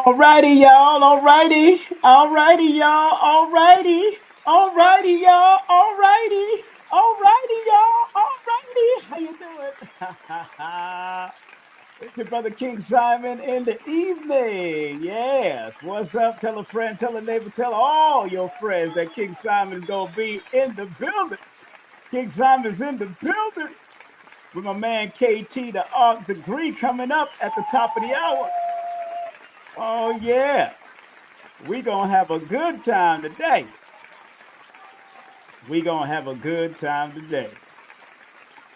Alrighty, y'all. Alrighty. Alrighty, y'all. Alrighty. Alrighty, y'all. Alrighty. Alrighty, y'all. Alrighty. How you doing? It's your brother King Simon in the evening. Yes. What's up? Tell a friend, tell a neighbor, tell all your friends that King Simon is gonna be in the building. King Simon's in the building with my man KT, the Arc Degree, coming up at the top of the hour. Oh, yeah. We gonna have a good time today. We gonna have a good time today.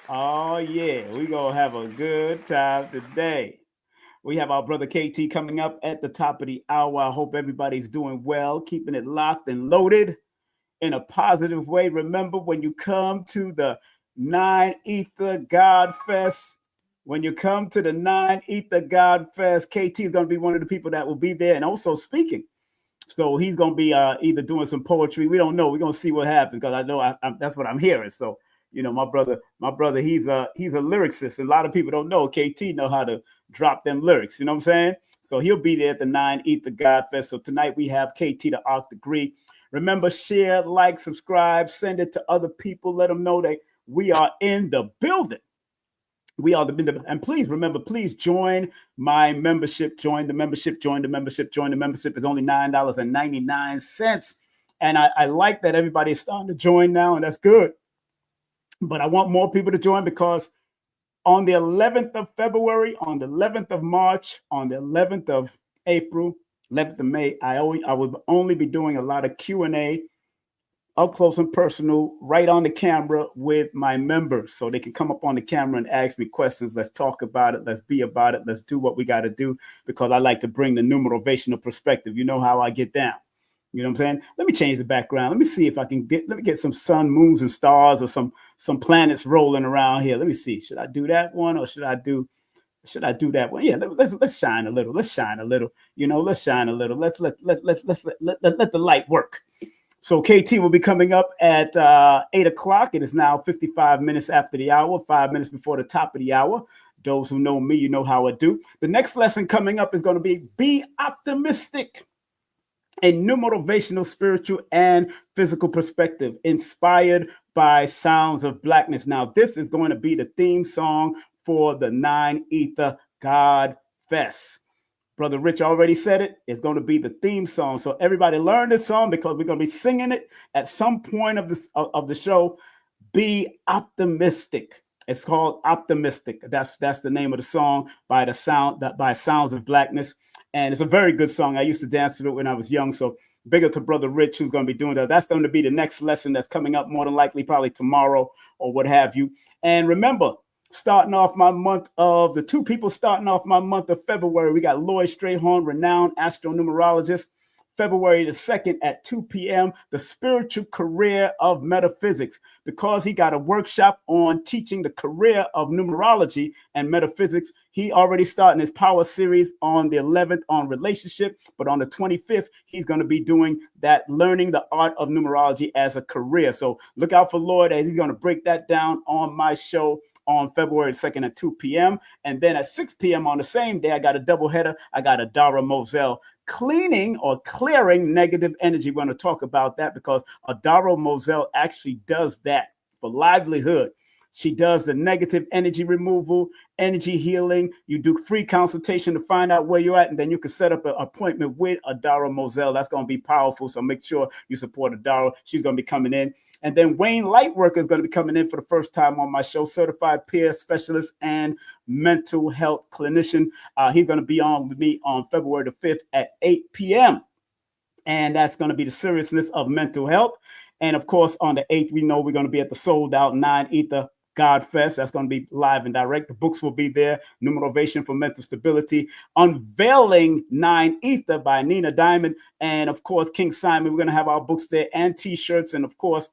Oh, yeah. We gonna have a good time today. We have our brother KT coming up at the top of the hour. I hope everybody's doing well, keeping it locked and loaded in a positive way. Remember, when you come to the Nine Ether God Fest, when you come to the Nine Ether God Fest, KT is going to be one of the people that will be there and also speaking. So he's going to be either doing some poetry. We don't know. We're going to see what happens because I know that's what I'm hearing. So, you know, my brother, he's a lyricist. A lot of people don't know KT know how to drop them lyrics. You know what I'm saying? So he'll be there at the Nine Ether God Fest. So tonight we have KT, the Arc Degree. Remember, share, like, subscribe, send it to other people. Let them know that we are in the building. We are and please remember, please join my membership. Join the membership. Join the membership. Join the membership. It's only $9.99. And I like that everybody is starting to join now, and that's good. But I want more people to join because on the 11th of February, on the 11th of March, on the 11th of April, 11th of May, I will only be doing a lot of Q&A, up close and personal, right on the camera with my members. So they can come up on the camera and ask me questions. Let's talk about it. Let's be about it. Let's do what we got to do, because I like to bring the numerovational perspective. You know how I get down. You know what I'm saying? Let me change the background. Let me see if I can get some sun, moons, and stars, or some planets rolling around here. Let me see. Should I do that one, or should I do that one? Yeah, let's shine a little. Let's shine a little. You know, let's shine a little. Let's let the light work. So KT will be coming up at 8 o'clock. It is now 55 minutes after the hour, 5 minutes before the top of the hour. Those who know me, you know how I do. The next lesson coming up is going to be optimistic. A new motivational, spiritual, and physical perspective inspired by sounds of blackness. Now, this is going to be the theme song for the Nine Ether God Fest. Brother Rich already said it. It's going to be the theme song. So everybody learn this song because we're going to be singing it at some point of the show. Be optimistic. It's called Optimistic. That's the name of the song by Sounds of Blackness. And it's a very good song. I used to dance to it when I was young. So big up to Brother Rich, who's going to be doing that. That's going to be the next lesson that's coming up, more than likely, probably tomorrow or what have you. And remember, starting off my month of the two people starting off my month of February, we got Lloyd Strayhorn, renowned astronumerologist. February the 2nd at 2 p.m., The Spiritual Career of Metaphysics, because he got a workshop on teaching the career of numerology and metaphysics. He already started his power series on the 11th on relationship, but on the 25th, he's going to be doing that, learning the art of numerology as a career. So look out for Lloyd, as he's going to break that down on my show on February 2nd at 2 p.m. And then at 6 p.m. on the same day, I got a double header. I got Adara Moselle cleaning or clearing negative energy. We're going to talk about that because Adara Moselle actually does that for livelihood. She does the negative energy removal, energy healing. You do free consultation to find out where you're at, and then you can set up an appointment with Adara Moselle. That's going to be powerful, so make sure you support Adara. She's going to be coming in. And then Wayne Lightworker is going to be coming in for the first time on my show, certified peer specialist and mental health clinician. He's going to be on with me on February the 5th at 8 p.m. And that's going to be the seriousness of mental health. And of course, on the 8th, we know we're going to be at the sold out 9 Ether God Fest. That's going to be live and direct. The books will be there. Numerovation for Mental Stability. Unveiling 9 Ether by Nina Diamond. And of course, King Simon. We're going to have our books there and t-shirts. And of course,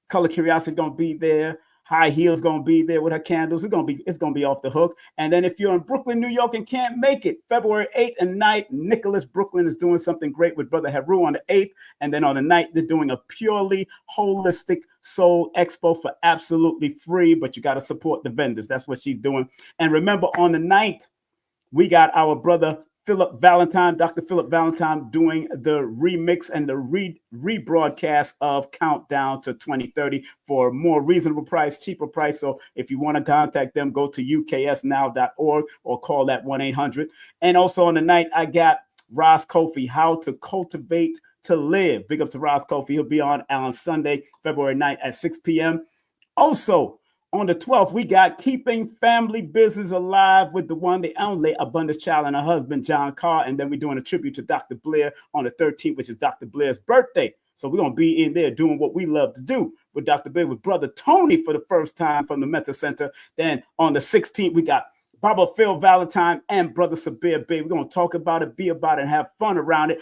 Color Curiosity going to be there. High Heels going to be there with her candles. It's going to be off the hook. And then if you're in Brooklyn, New York, and can't make it, February 8th and 9th, Nicholas Brooklyn is doing something great with Brother Heru on the 8th. And then on the 9th, they're doing a purely holistic soul expo for absolutely free, but you got to support the vendors. That's what she's doing. And remember, on the 9th, we got our brother Philip Valentine, Dr. Philip Valentine, doing the remix and the rebroadcast of Countdown to 2030 for more reasonable price, cheaper price. So if you want to contact them, go to uksnow.org or call that 1-800. And also on the night, I got Ross Kofi, How to Cultivate to Live. Big up to Ross Kofi. He'll be on Sunday, February 9th at 6 p.m. Also, on the 12th, we got Keeping Family Business Alive with the one, the only Abundance Child and her husband, John Carr. And then we're doing a tribute to Dr. Blair on the 13th, which is Dr. Blair's birthday. So we're going to be in there doing what we love to do with Dr. Blair, with Brother Tony for the first time from the Mental Center. Then on the 16th, we got Baba Phil Valentine and Brother Sabir Bey. We're going to talk about it, be about it, and have fun around it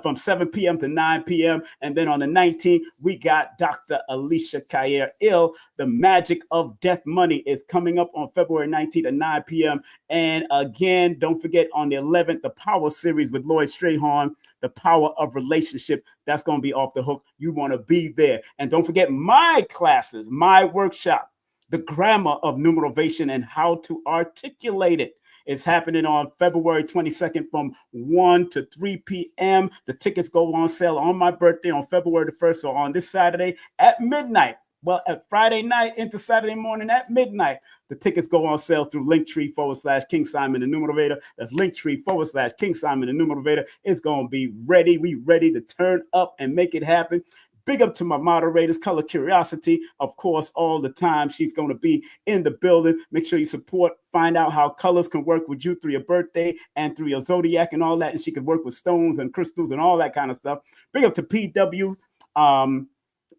from 7 p.m. to 9 p.m. And then on the 19th, we got Dr. Alicia Kair Ill. The Magic of Death Money is coming up on February 19th at 9 p.m. And again, don't forget on the 11th, the Power Series with Lloyd Strayhorn, The Power of Relationship. That's going to be off the hook. You want to be there. And don't forget my classes, my workshop, The Grammar of Numerovation and How to Articulate It. It's happening on February 22nd from 1 to 3 p.m. The tickets go on sale on my birthday on February the 1st. So on this Saturday at midnight, well, at Friday night into Saturday morning at midnight, the tickets go on sale through Linktree/King Simon the Numerator. That's Linktree/King Simon the Numerator. It's going to be ready. We ready to turn up and make it happen. Big up to my moderators, Color Curiosity, of course, all the time. She's going to be in the building. Make sure you support, find out how colors can work with you through your birthday and through your zodiac and all that. And she can work with stones and crystals and all that kind of stuff. Big up to PW.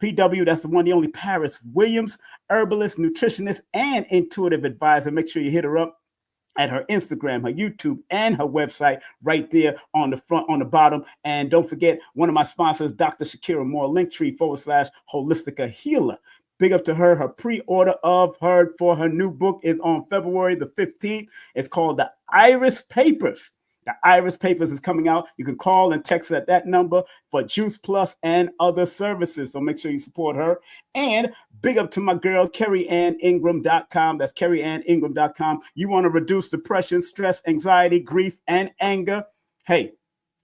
PW, that's the one, the only Paris Williams, herbalist, nutritionist, and intuitive advisor. Make sure you hit her up at her Instagram, her YouTube, and her website right there on the front, on the bottom. And don't forget, one of my sponsors, Dr. Shakira Moore, Linktree/Holistica Healer. Big up to her. Her pre-order of her for her new book is on February the 15th. It's called The Iris Papers. The Iris Papers is coming out. You can call and text at that number for Juice Plus and other services. So make sure you support her. And big up to my girl, CarrieAnnIngram.com. That's CarrieAnnIngram.com. You want to reduce depression, stress, anxiety, grief, and anger? Hey,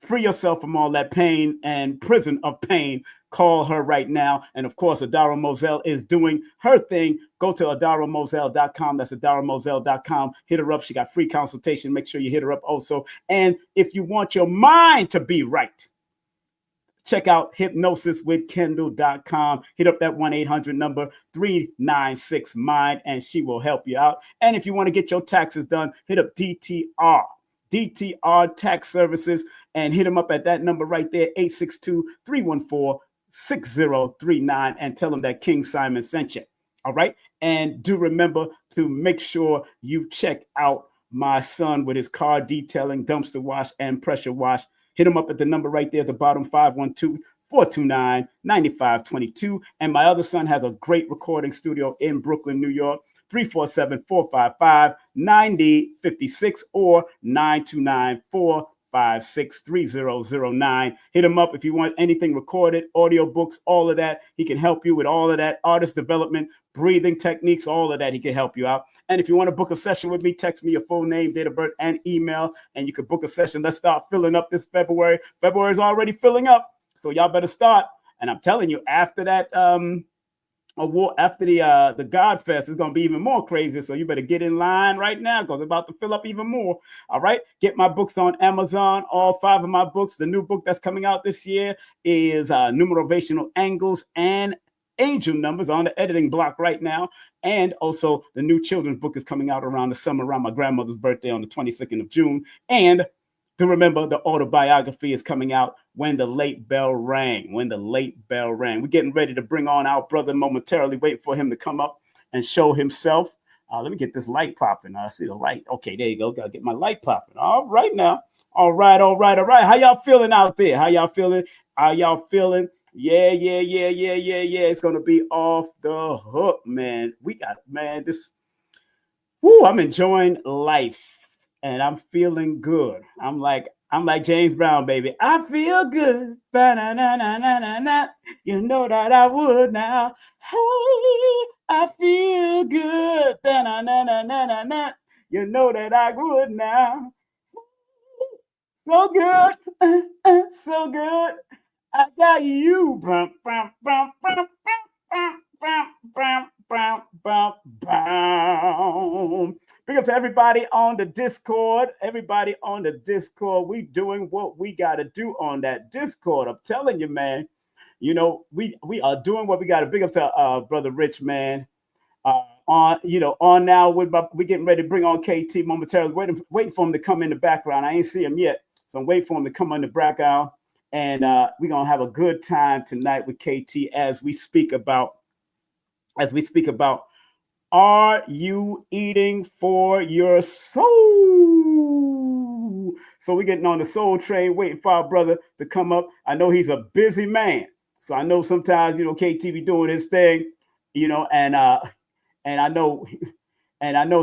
free yourself from all that pain and prison of pain. Call her right now. And of course, Adara Moselle is doing her thing. Go to AdaraMoselle.com. That's AdaraMoselle.com. Hit her up. She got free consultation. Make sure you hit her up also. And if you want your mind to be right, check out hypnosiswithkendall.com. Hit up that 1-800 number 396-MIND, and she will help you out. And if you want to get your taxes done, hit up DTR Tax Services, and hit them up at that number right there, 862-314-6039, and tell them that King Simon sent you. All right. And do remember to make sure you check out my son with his car detailing, dumpster wash, and pressure wash. Hit him up at the number right there at the bottom, 512-429-9522. And my other son has a great recording studio in Brooklyn, New York, 347-455-9056 or 929-456-3009. Hit him up if you want anything recorded, audio books, all of that. He can help you with all of that, artist development, breathing techniques, all of that. He can help you out. And if you want to book a session with me, text me your full name, date of birth, and email, and you can book a session. Let's start filling up this February. February is already filling up, so y'all better start. And I'm telling you, after that, after the God Fest is going to be even more crazy. So you better get in line right now because it's about to fill up even more. All right. Get my books on Amazon. All 5 of my books. The new book that's coming out this year is Numerovational Angles and Angel Numbers on the editing block right now. And also the new children's book is coming out around the summer, around my grandmother's birthday on the 22nd of June. And to remember, the autobiography is coming out, When the Late Bell Rang. When the Late Bell Rang. We're getting ready to bring on our brother momentarily, waiting for him to come up and show himself. Let me get this light popping. I see the light. Okay, there you go. Got to get my light popping. All right now. All right. How y'all feeling out there? How y'all feeling? How y'all feeling? Yeah. It's going to be off the hook, man. I'm enjoying life. And I'm feeling good. I'm like James Brown, baby. I feel good. Ba-na-na-na-na-na-na. You know that I would now. Hey, I feel good. Ba-na-na-na-na-na-na. You know that I would now. So good. So good. I got you. Bum, bum, bum, bum, bum, bum, bum, bum, bum, bum. Big up to everybody on the Discord. Everybody on the Discord. We doing what we got to do on that Discord. I'm telling you, man. You know, we are doing what we got to. Big up to brother Rich, man. On now we getting ready to bring on KT momentarily. Waiting for him to come in the background. I ain't see him yet, so I'm waiting for him to come in the background, and we're gonna have a good time tonight with KT as we speak about are you eating for your soul? So we're getting on the soul train, waiting for our brother to come up. I know he's a busy man, so I know sometimes KT be doing his thing, and I know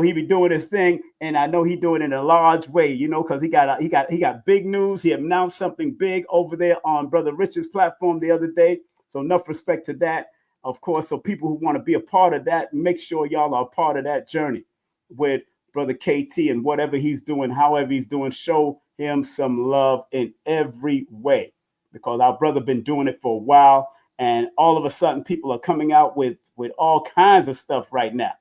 he be doing his thing, and I know he doing it in a large way, because he got big news. He announced something big over there on Brother Richard's platform the other day. So enough respect to that, of course. So people who want to be a part of that, make sure y'all are a part of that journey with Brother KT and whatever he's doing, however he's doing. Show him some love in every way, because our brother been doing it for a while. And all of a sudden, people are coming out with all kinds of stuff right now.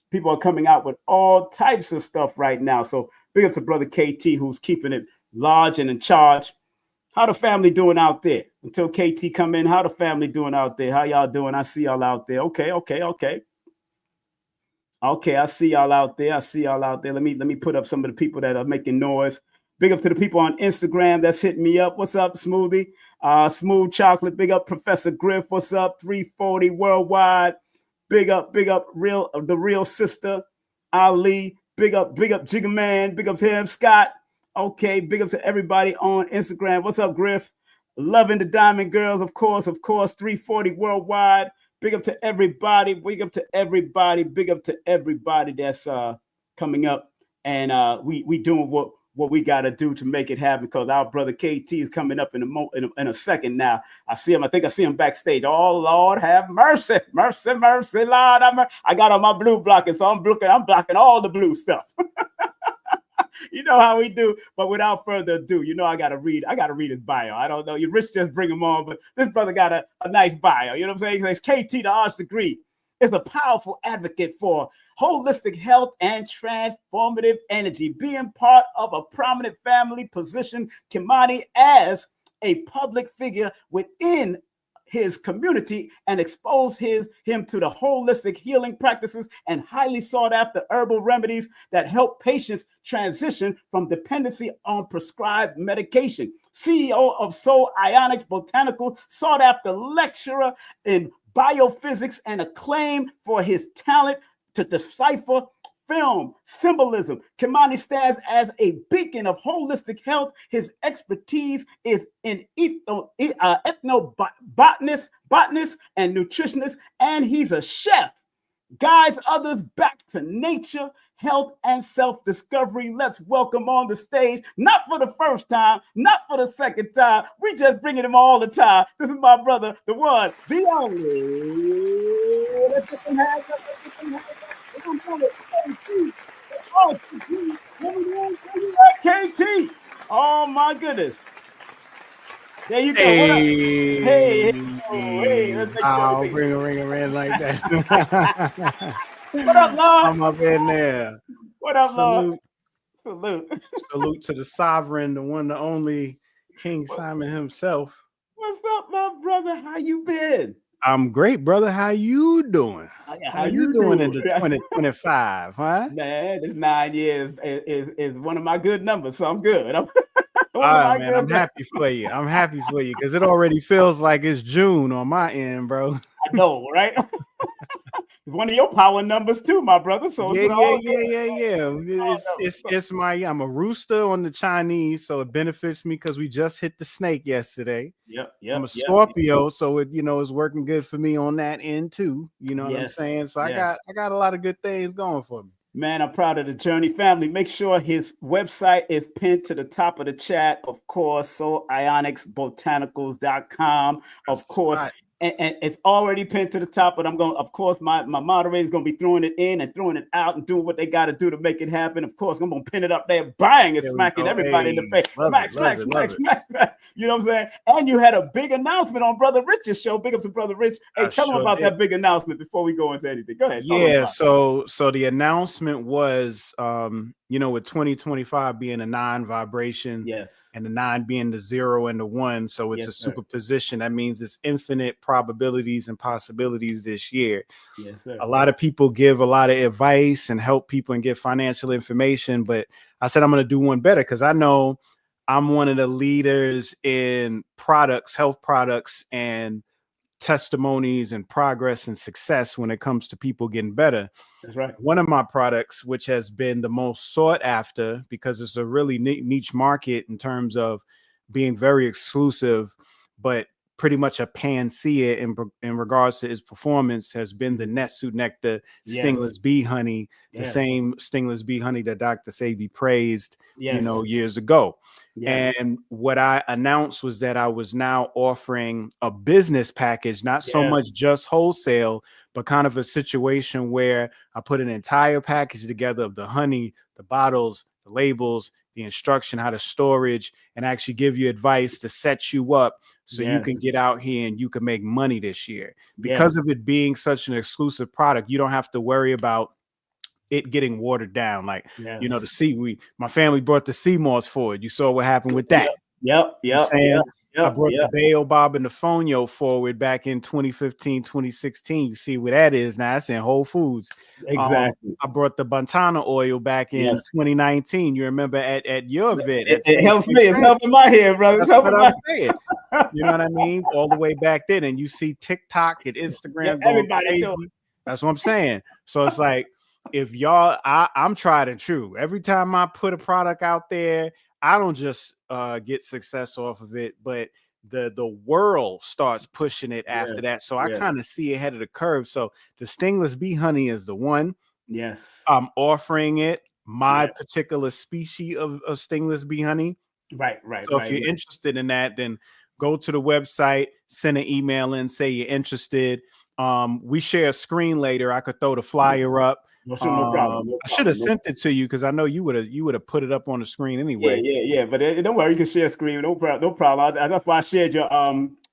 People are coming out with all types of stuff right now. So big up to brother KT, who's keeping it large and in charge. How the family doing out there? Until KT come in, how the family doing out there? How y'all doing? I see y'all out there. Okay. I see y'all out there. Let me put up some of the people that are making noise. Big up to the people on Instagram that's hitting me up. What's up, Smoothie? Smooth Chocolate. Big up, Professor Griff. What's up? 340 Worldwide. Big up, the real sister, Ali. Big up, Jigga Man. Big up to him, Scott. Okay, big up to everybody on Instagram. What's up, Griff? Loving the Diamond Girls, of course. 340 Worldwide. Big up to everybody. Big up to everybody that's coming up. And we doing what we got to do to make it happen, because our brother KT is coming up in a second now. I see him. I think I see him backstage. Oh, Lord, have mercy. Mercy, Lord. I got on my blue blocker, so I'm blocking all the blue stuff. You know how we do. But without further ado, I gotta read his bio. I don't know. You Rich just bring him on, but this brother got a nice bio. You know what I'm saying? He's KT, the arts degree, is a powerful advocate for holistic health and transformative energy, being part of a prominent family position. Kemani as a public figure within his community and expose him to the holistic healing practices and highly sought after herbal remedies that help patients transition from dependency on prescribed medication. CEO of So Ionic Botanicals, sought after lecturer in Biophysics, and acclaimed for his talent to decipher film, symbolism. Kemani stands as a beacon of holistic health. His expertise is in ethnobotanist, and nutritionist, and he's a chef. Guides others back to nature, health, and self-discovery. Let's welcome on the stage, not for the first time, not for the second time. We just bringing him all the time. This is my brother, the one, the only. Let's get some hands up. KT. Oh my goodness. There you go. Hey, what up? Hey, let's make sure I'll bring a ring like that. What up, Lord? I'm up in there. What up, Salute. Lord? Salute to the sovereign, the one, the only King Simon himself. What's up, my brother? How you been? I'm great, brother. How you doing? How you doing in the 2025, huh? Man, this 9 years is one of my good numbers, so I'm good. I'm happy for you. I'm happy for you because it already feels like it's June on my end, bro. I know, right? One of your power numbers too, my brother. So yeah. I'm a rooster on the Chinese, so it benefits me because we just hit the snake yesterday. Yep. I'm a Scorpio, so it it's working good for me on that end too. You know what I'm saying? So I got a lot of good things going for me. Man, I'm proud of the Journey family. Make sure his website is pinned to the top of the chat. Of course, So IonicBotanicals.com. Of course, and it's already pinned to the top, but I'm going to, of course, my moderator is going to be throwing it in and throwing it out and doing what they got to do to make it happen. Of course, I'm going to pin it up there, bang, and smacking everybody in the face. Smack. You know what I'm saying? And you had a big announcement on Brother Rich's show. Big up to Brother Rich. Hey, tell them about that big announcement before we go into anything. Go ahead. Yeah, so the announcement was, with 2025 being a 9 vibration, yes, and the 9 being the 0 and the 1, so it's a superposition. That means it's infinite probabilities and possibilities this year. Yes, sir. A lot of people give a lot of advice and help people and give financial information, but I said I'm going to do one better because I know I'm one of the leaders in products, health products, and testimonies and progress and success when it comes to people getting better. That's right. One of my products, which has been the most sought after because it's a really niche market in terms of being very exclusive, but pretty much a panacea in regards to its performance, has been the Netsuit Nectar stingless bee honey, the same stingless bee honey that Dr. Sebi praised, years ago. And what I announced was that I was now offering a business package, not so much just wholesale, but kind of a situation where I put an entire package together of the honey, the bottles, the labels, the instruction, how to storage, and actually give you advice to set you up so you can get out here and you can make money this year. Because of it being such an exclusive product, you don't have to worry about it getting watered down. Like, the sea, my family brought the sea moss forward. You saw what happened with that. I brought the baobab and the fonio forward back in 2015, 2016. You see where that is now. That's in Whole Foods. Exactly. I brought the Bantana oil back in 2019. You remember at your event. It helps me. It's helping my head, brother. That's what I'm saying. You know what I mean? All the way back then. And you see TikTok and Instagram going crazy. That's what I'm saying. So it's like, if y'all, I'm tried and true. Every time I put a product out there, I don't just get success off of it, but the world starts pushing it after that. So I kind of see ahead of the curve. So the stingless bee honey is the one. Yes. I'm offering it, my particular species of stingless bee honey. Right. So if you're interested in that, then go to the website, send an email in, say you're interested. We share a screen later. I could throw the flyer up. No problem. I should have sent it to you because I know you would have put it up on the screen anyway. Yeah. But don't worry, you can share screen. No problem. That's why I shared your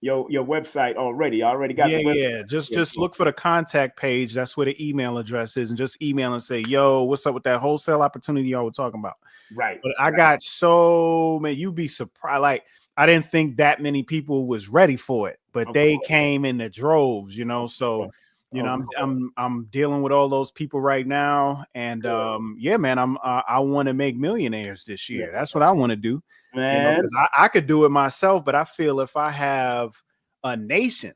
website already. I already got the website. Just look for the contact page. That's where the email address is, and just email and say, "Yo, what's up with that wholesale opportunity y'all were talking about?" Right. But I got so man, you'd be surprised. Like, I didn't think that many people was ready for it, but they came in the droves. So. I'm dealing with all those people right now, and man, I want to make millionaires this year. That's what I want to do, man. Because I could do it myself, but I feel if I have a nation,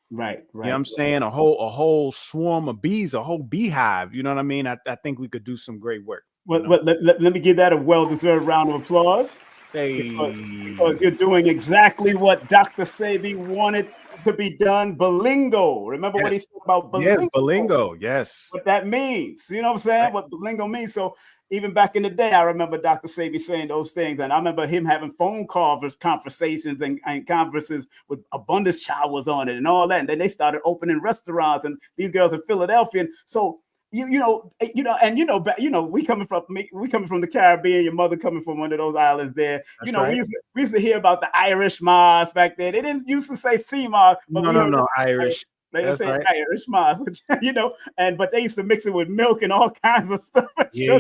right, you know what I'm saying, a whole swarm of bees, a whole beehive. You know what I mean? I think we could do some great work. Let me give that a well-deserved round of applause. Because you're doing exactly what Dr. Sebi wanted to be done. Bilingo. Remember what he said about bilingo? Yes, bilingo. Yes. What that means. You know what I'm saying? Right. What bilingo means. So even back in the day, I remember Dr. Sebi saying those things. And I remember him having phone conversations and converses with Abundance Child was on it and all that. And then they started opening restaurants, and these girls in Philadelphia. And so we coming from the Caribbean, your mother coming from one of those islands there. We used to hear about the Irish Mars back there. They didn't used to say sea Mars, but no, Irish. They didn't say Irish Mars, but they used to mix it with milk and all kinds of stuff. Yeah.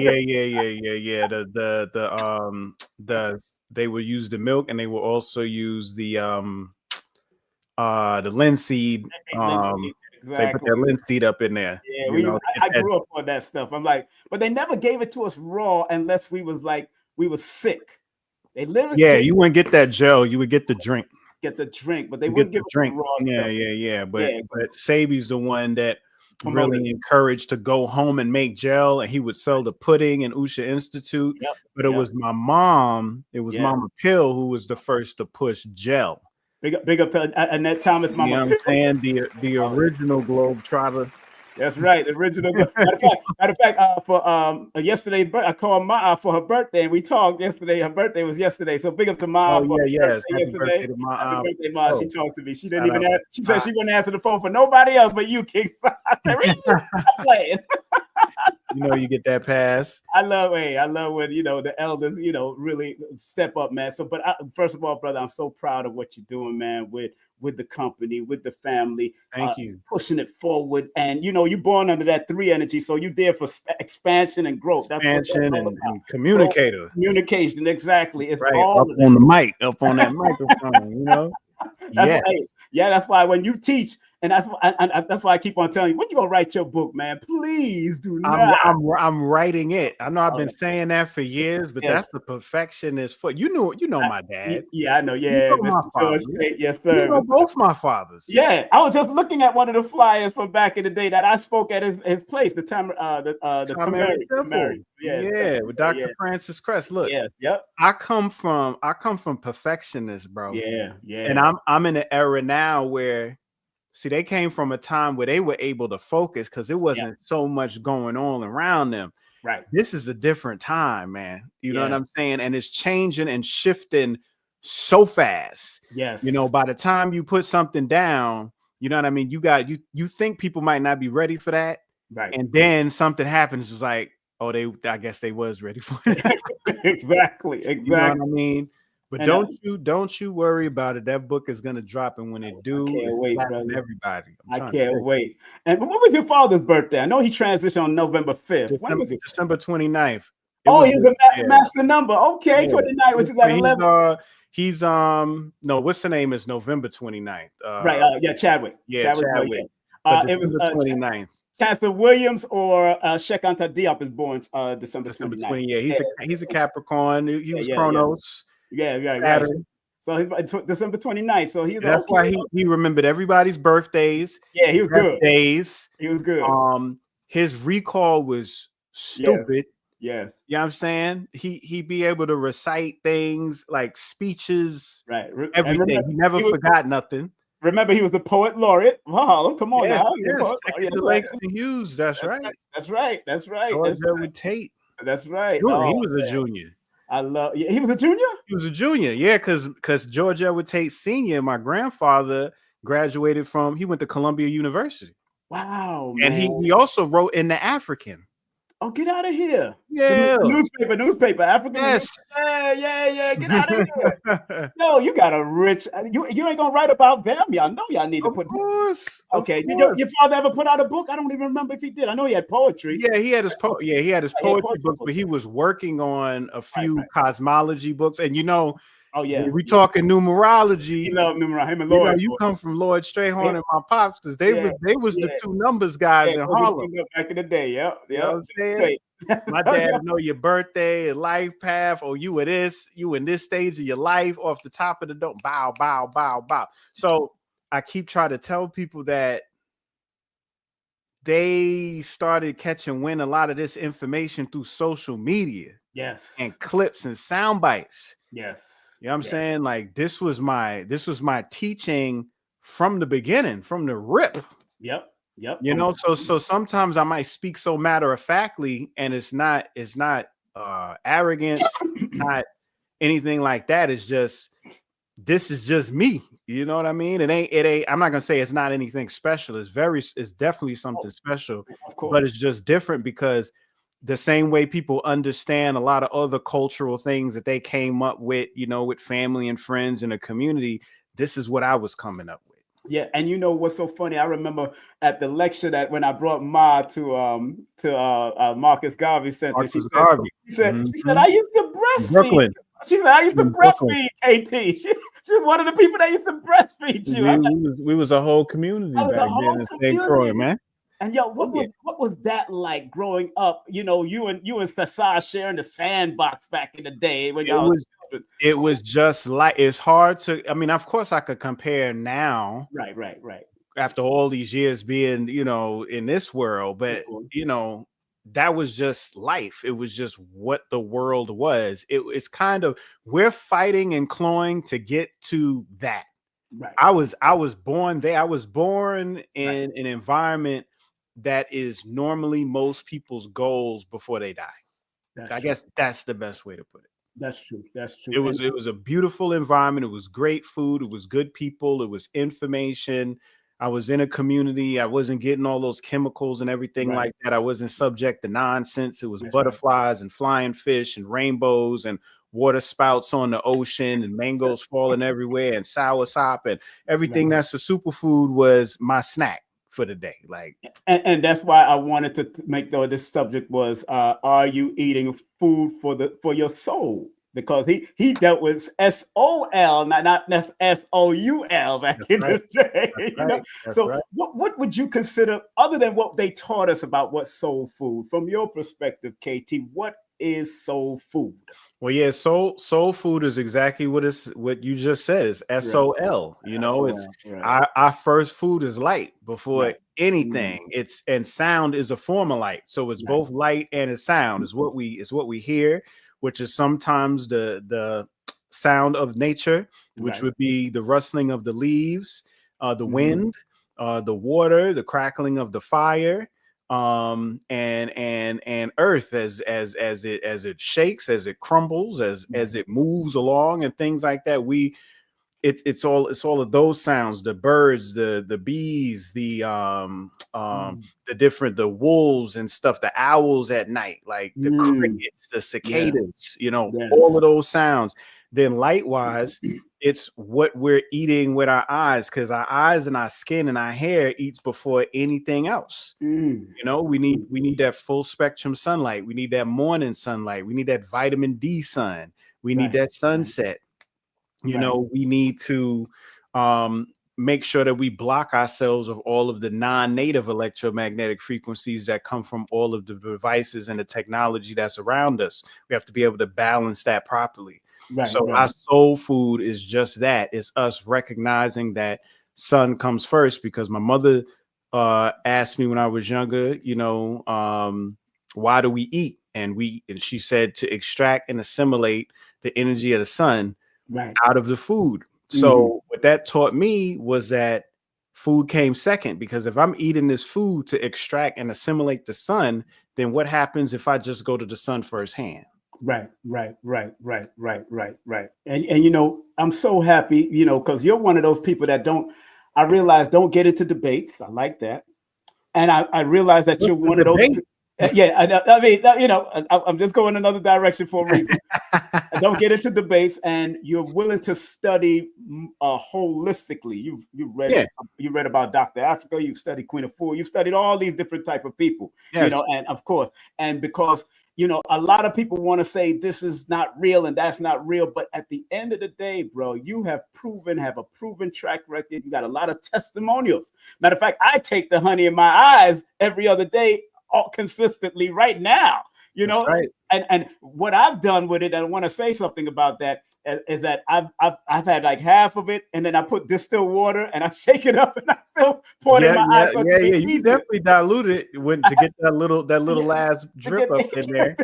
They would use the milk, and they will also use the linseed. Exactly. They put that linseed up in there. Yeah, I grew up on that stuff. I'm like, but they never gave it to us raw unless we was sick. They literally you wouldn't get that gel. You would get the drink. But they wouldn't give drink. Raw stuff. But Sebi's the one that really encouraged to go home and make gel, and he would sell the pudding in Usha Institute. But it was my mom. It was Mama Pill who was the first to push gel. Big up to Annette Thomas, Mama. You know what I'm saying? The original Globetrotter. That's right. The original. Matter of fact, for yesterday's I called Ma for her birthday, and we talked yesterday. Her birthday was yesterday, so big up to Ma Oh for yeah, her yes. birthday Happy yesterday. birthday to my Happy birthday, Ma. She oh, talked to me. She didn't shout even out ask. to She said Pop. she wouldn't answer the phone for nobody else but you, King. I said, really? I'm playing. You know, you get that pass. I love when the elders really step up, man. So, but first of all, brother, I'm so proud of what you're doing, man, with the company, with the family, Thank you. pushing it forward. And you're born under that 3 energy, so you're there for expansion and growth. That's what that's Expansion all and about. communicator. Growth, communication, exactly. It's Right. all Up of on the that. mic, up on that microphone, That's why, Yes. yeah, that's why when you teach, and that's why I keep on telling you, when you gonna write your book, man, please do not. I'm writing it. I know I've been Okay. saying that for years, but Yes. that's the perfectionist foot. You know my dad. Yeah, I know. You Yeah, know my Mr. George father. Strait. Yes, You sir. know both my fathers. Yeah, I was just looking at one of the flyers from back in the day that I spoke at his place, the Tamari Temple. Tamari. Yeah, the Yeah, with Tamari, yeah. Dr. Francis Crest. Look, Yes, yep. I come from perfectionists, bro. Yeah, And yeah. I'm in an era now where they came from a time where they were able to focus because it wasn't so much going on around them. Right. This is a different time, man. You know what Yes. I'm saying? And it's changing and shifting so fast. Yes. By the time you put something down, you know what I mean? You think people might not be ready for that. Right. And then something happens. It's like, oh, I guess they was ready for it. Exactly. You know what I mean? But And don't you worry about it. That book is gonna drop, and when it I do, can't it's wait, slapping brother. everybody. I can't wait. And what was your father's birthday? I know he transitioned on November 5th. When was it? December 29th. Oh, he was a master number. Okay, 29, which is at 11. He's no, what's the name is November 29th. Right. Yeah, Chadwick. Yeah, Chadwick. But It was December 29th. Chancellor Williams or Shekanta Diop is born December 29th. 20. Yeah, he's a Capricorn. He was Yeah. Chronos. Yeah, right. Saturn. So he's December 29th. So he's That's why he remembered everybody's birthdays. Yeah, he was good. Days. He was good. His recall was stupid. Yes. You know what I'm saying? He be able to recite things like speeches, right? Everything. He never forgot nothing. Remember, he was the poet laureate. Wow, come on now. Yes, Langston Hughes. That's right. That's right. Georgia would Tate. That's right. Sure, he was a junior. He was a junior? He was a junior, yeah, because George Edward Tate Sr., my grandfather, graduated he went to Columbia University. Wow, man. And he also wrote in the African. Oh, get out of here. Yeah. The newspaper, African. Yes. Yeah. Get out of here. No, you got a rich, you ain't gonna write about them. Y'all know y'all need to put. Of course. Okay. Did your father ever put out a book? I don't even remember if he did. I know he had poetry. Yeah, he had his poetry books, but he was working on a few cosmology books. And oh yeah, we talking numerology. He loved numerology. Him and Lloyd. You come from Lloyd Strayhorn and my pops because they was the two numbers guys in Harlem back in the day. Yeah. You know what I'm saying? My dad know your birthday and life path, or you in this stage of your life off the top of the dome. Bow, bow, bow, bow. So I keep trying to tell people that they started catching wind a lot of this information through social media. Yes. And clips and sound bites. Yes. You know what I'm saying? Like this was my teaching from the beginning, from the rip. Yep. So sometimes I might speak so matter of factly, and it's not arrogance, not anything like that. It's just this is just me. You know what I mean? It ain't. I'm not gonna say it's not anything special. It's definitely something special, but it's just different because the same way people understand a lot of other cultural things that they came up with, with family and friends in a community. This is what I was coming up with. Yeah, and you know what's so funny? I remember at the lecture that when I brought Ma to Marcus Garvey Center, she said, I used to breastfeed. Brooklyn. She said, I used to breastfeed KT. She was one of the people that used to breastfeed you. We was a whole community back then in St. Croix, man. And yo, what was that like growing up? You and Stassar sharing the sandbox back in the day when y'all. It was just like, it's hard to. I mean, of course, I could compare now. Right. After all these years being, in this world, but that was just life. It was just what the world was. It's kind of, we're fighting and clawing to get to that. Right. I was born there. I was born in an environment that is normally most people's goals before they die. That's I true. guess that's the best way to put it. That's true. That's It true. And was it was a beautiful environment. It was great food. It was good people. It was information. I was in a community. I wasn't getting all those chemicals and everything right. like that. I wasn't subject to nonsense. It was That's right. butterflies and flying fish and rainbows and water spouts on the ocean and mangoes falling everywhere and soursop and everything Right. that's a superfood was my snack for the day. Like, And that's why I wanted to make though this subject was are you eating food for your soul? Because he dealt with SOL, not SOUL back that's in right. the day. That's You know? right. That's So right. what would you consider, other than what they taught us about what soul food, from your perspective, KT, what is soul food? Well, yeah, soul food is exactly what you just said. Is Right. SOL. You know, it's SOL. Right. our first food is light before Right. anything. It's and sound is a form of light. So it's Right. both light and it's sound is what we hear, which is sometimes the sound of nature, which Right. would be the rustling of the leaves, the Mhm. wind, the water, the crackling of the fire, and earth as it shakes, as it crumbles, as it moves along and things like that. It's all of those sounds, the birds, the bees, the wolves and stuff, the owls at night, like the Mm. crickets, the Yeah. cicadas, all Yes. of those sounds. Then light wise, it's what we're eating with our eyes, because our eyes and our skin and our hair eats before anything else. Mm. We need that full spectrum sunlight. We need that morning sunlight. We need that vitamin D sun. We need Right. that sunset. Right. We need to make sure that we block ourselves of all of the non-native electromagnetic frequencies that come from all of the devices and the technology that's around us. We have to be able to balance that properly. Right. So Right. our soul food is just that. It's us recognizing that sun comes first, because my mother asked me when I was younger, why do we eat? And she said to extract and assimilate the energy of the sun Right. out of the food. Mhm. So what that taught me was that food came second, because if I'm eating this food to extract and assimilate the sun, then what happens if I just go to the sun firsthand? Right, right, right, right, right, right, right. And I'm so happy, because you're one of those people that I realize don't get into debates. I like that. And I realize that What's you're the one of those. debate? Yeah, I mean, I'm just going another direction for a reason. Don't get into debates, and you're willing to study holistically. You read Yeah. you read about Dr. Africa. You studied Queen of Four. You studied all these different type of people. Yes. And of course, and because a lot of people want to say this is not real and that's not real, but at the end of the day, bro, you have a proven track record. You got a lot of testimonials. Matter of fact, I take the honey in my eyes every other day, all consistently right now. That's right. And what I've done with it, I want to say something about that, is that I've had like half of it, and then I put distilled water and I shake it up and I pour it in my eyes. So Yeah. You definitely dilute it to get that little last drip up in there.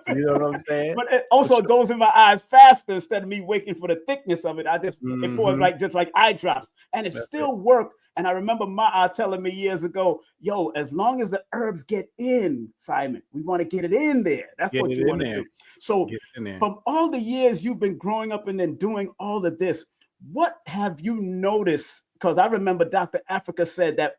You know what I'm saying? But it also goes in my eyes faster instead of me waiting for the thickness of it. It pours just like eye drops, and it still works. And I remember Ma telling me years ago, yo, as long as the herbs get in, Simon, we want to get it in there. That's what you want to do. So from all the years you've been growing up and then doing all of this, what have you noticed? Because I remember Dr. Africa said that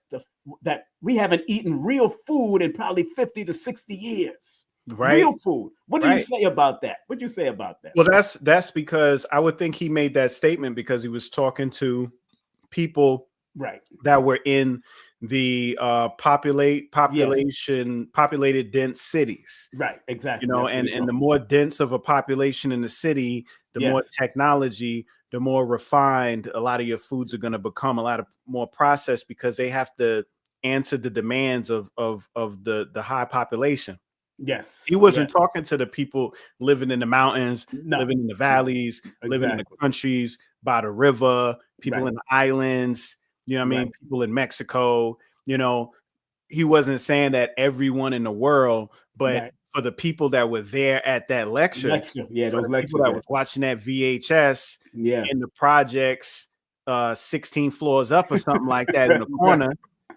we haven't eaten real food in probably 50 to 60 years. Right. Real food. What do you say about that? What do you say about that? Well, that's because I would think he made that statement because he was talking to people that were in the populated dense cities. Right, exactly. And the more dense of a population in the city, the more technology, the more refined a lot of your foods are going to become, a lot of more processed, because they have to answer the demands of the high population. Yes. He wasn't talking to the people living in the mountains, living in the valleys, living in the countries by the river, people in the islands, people in Mexico. He wasn't saying that everyone in the world, but for the people that were there at that lecture, those people that was watching that VHS in the projects, 16 floors up or something like that in the corner,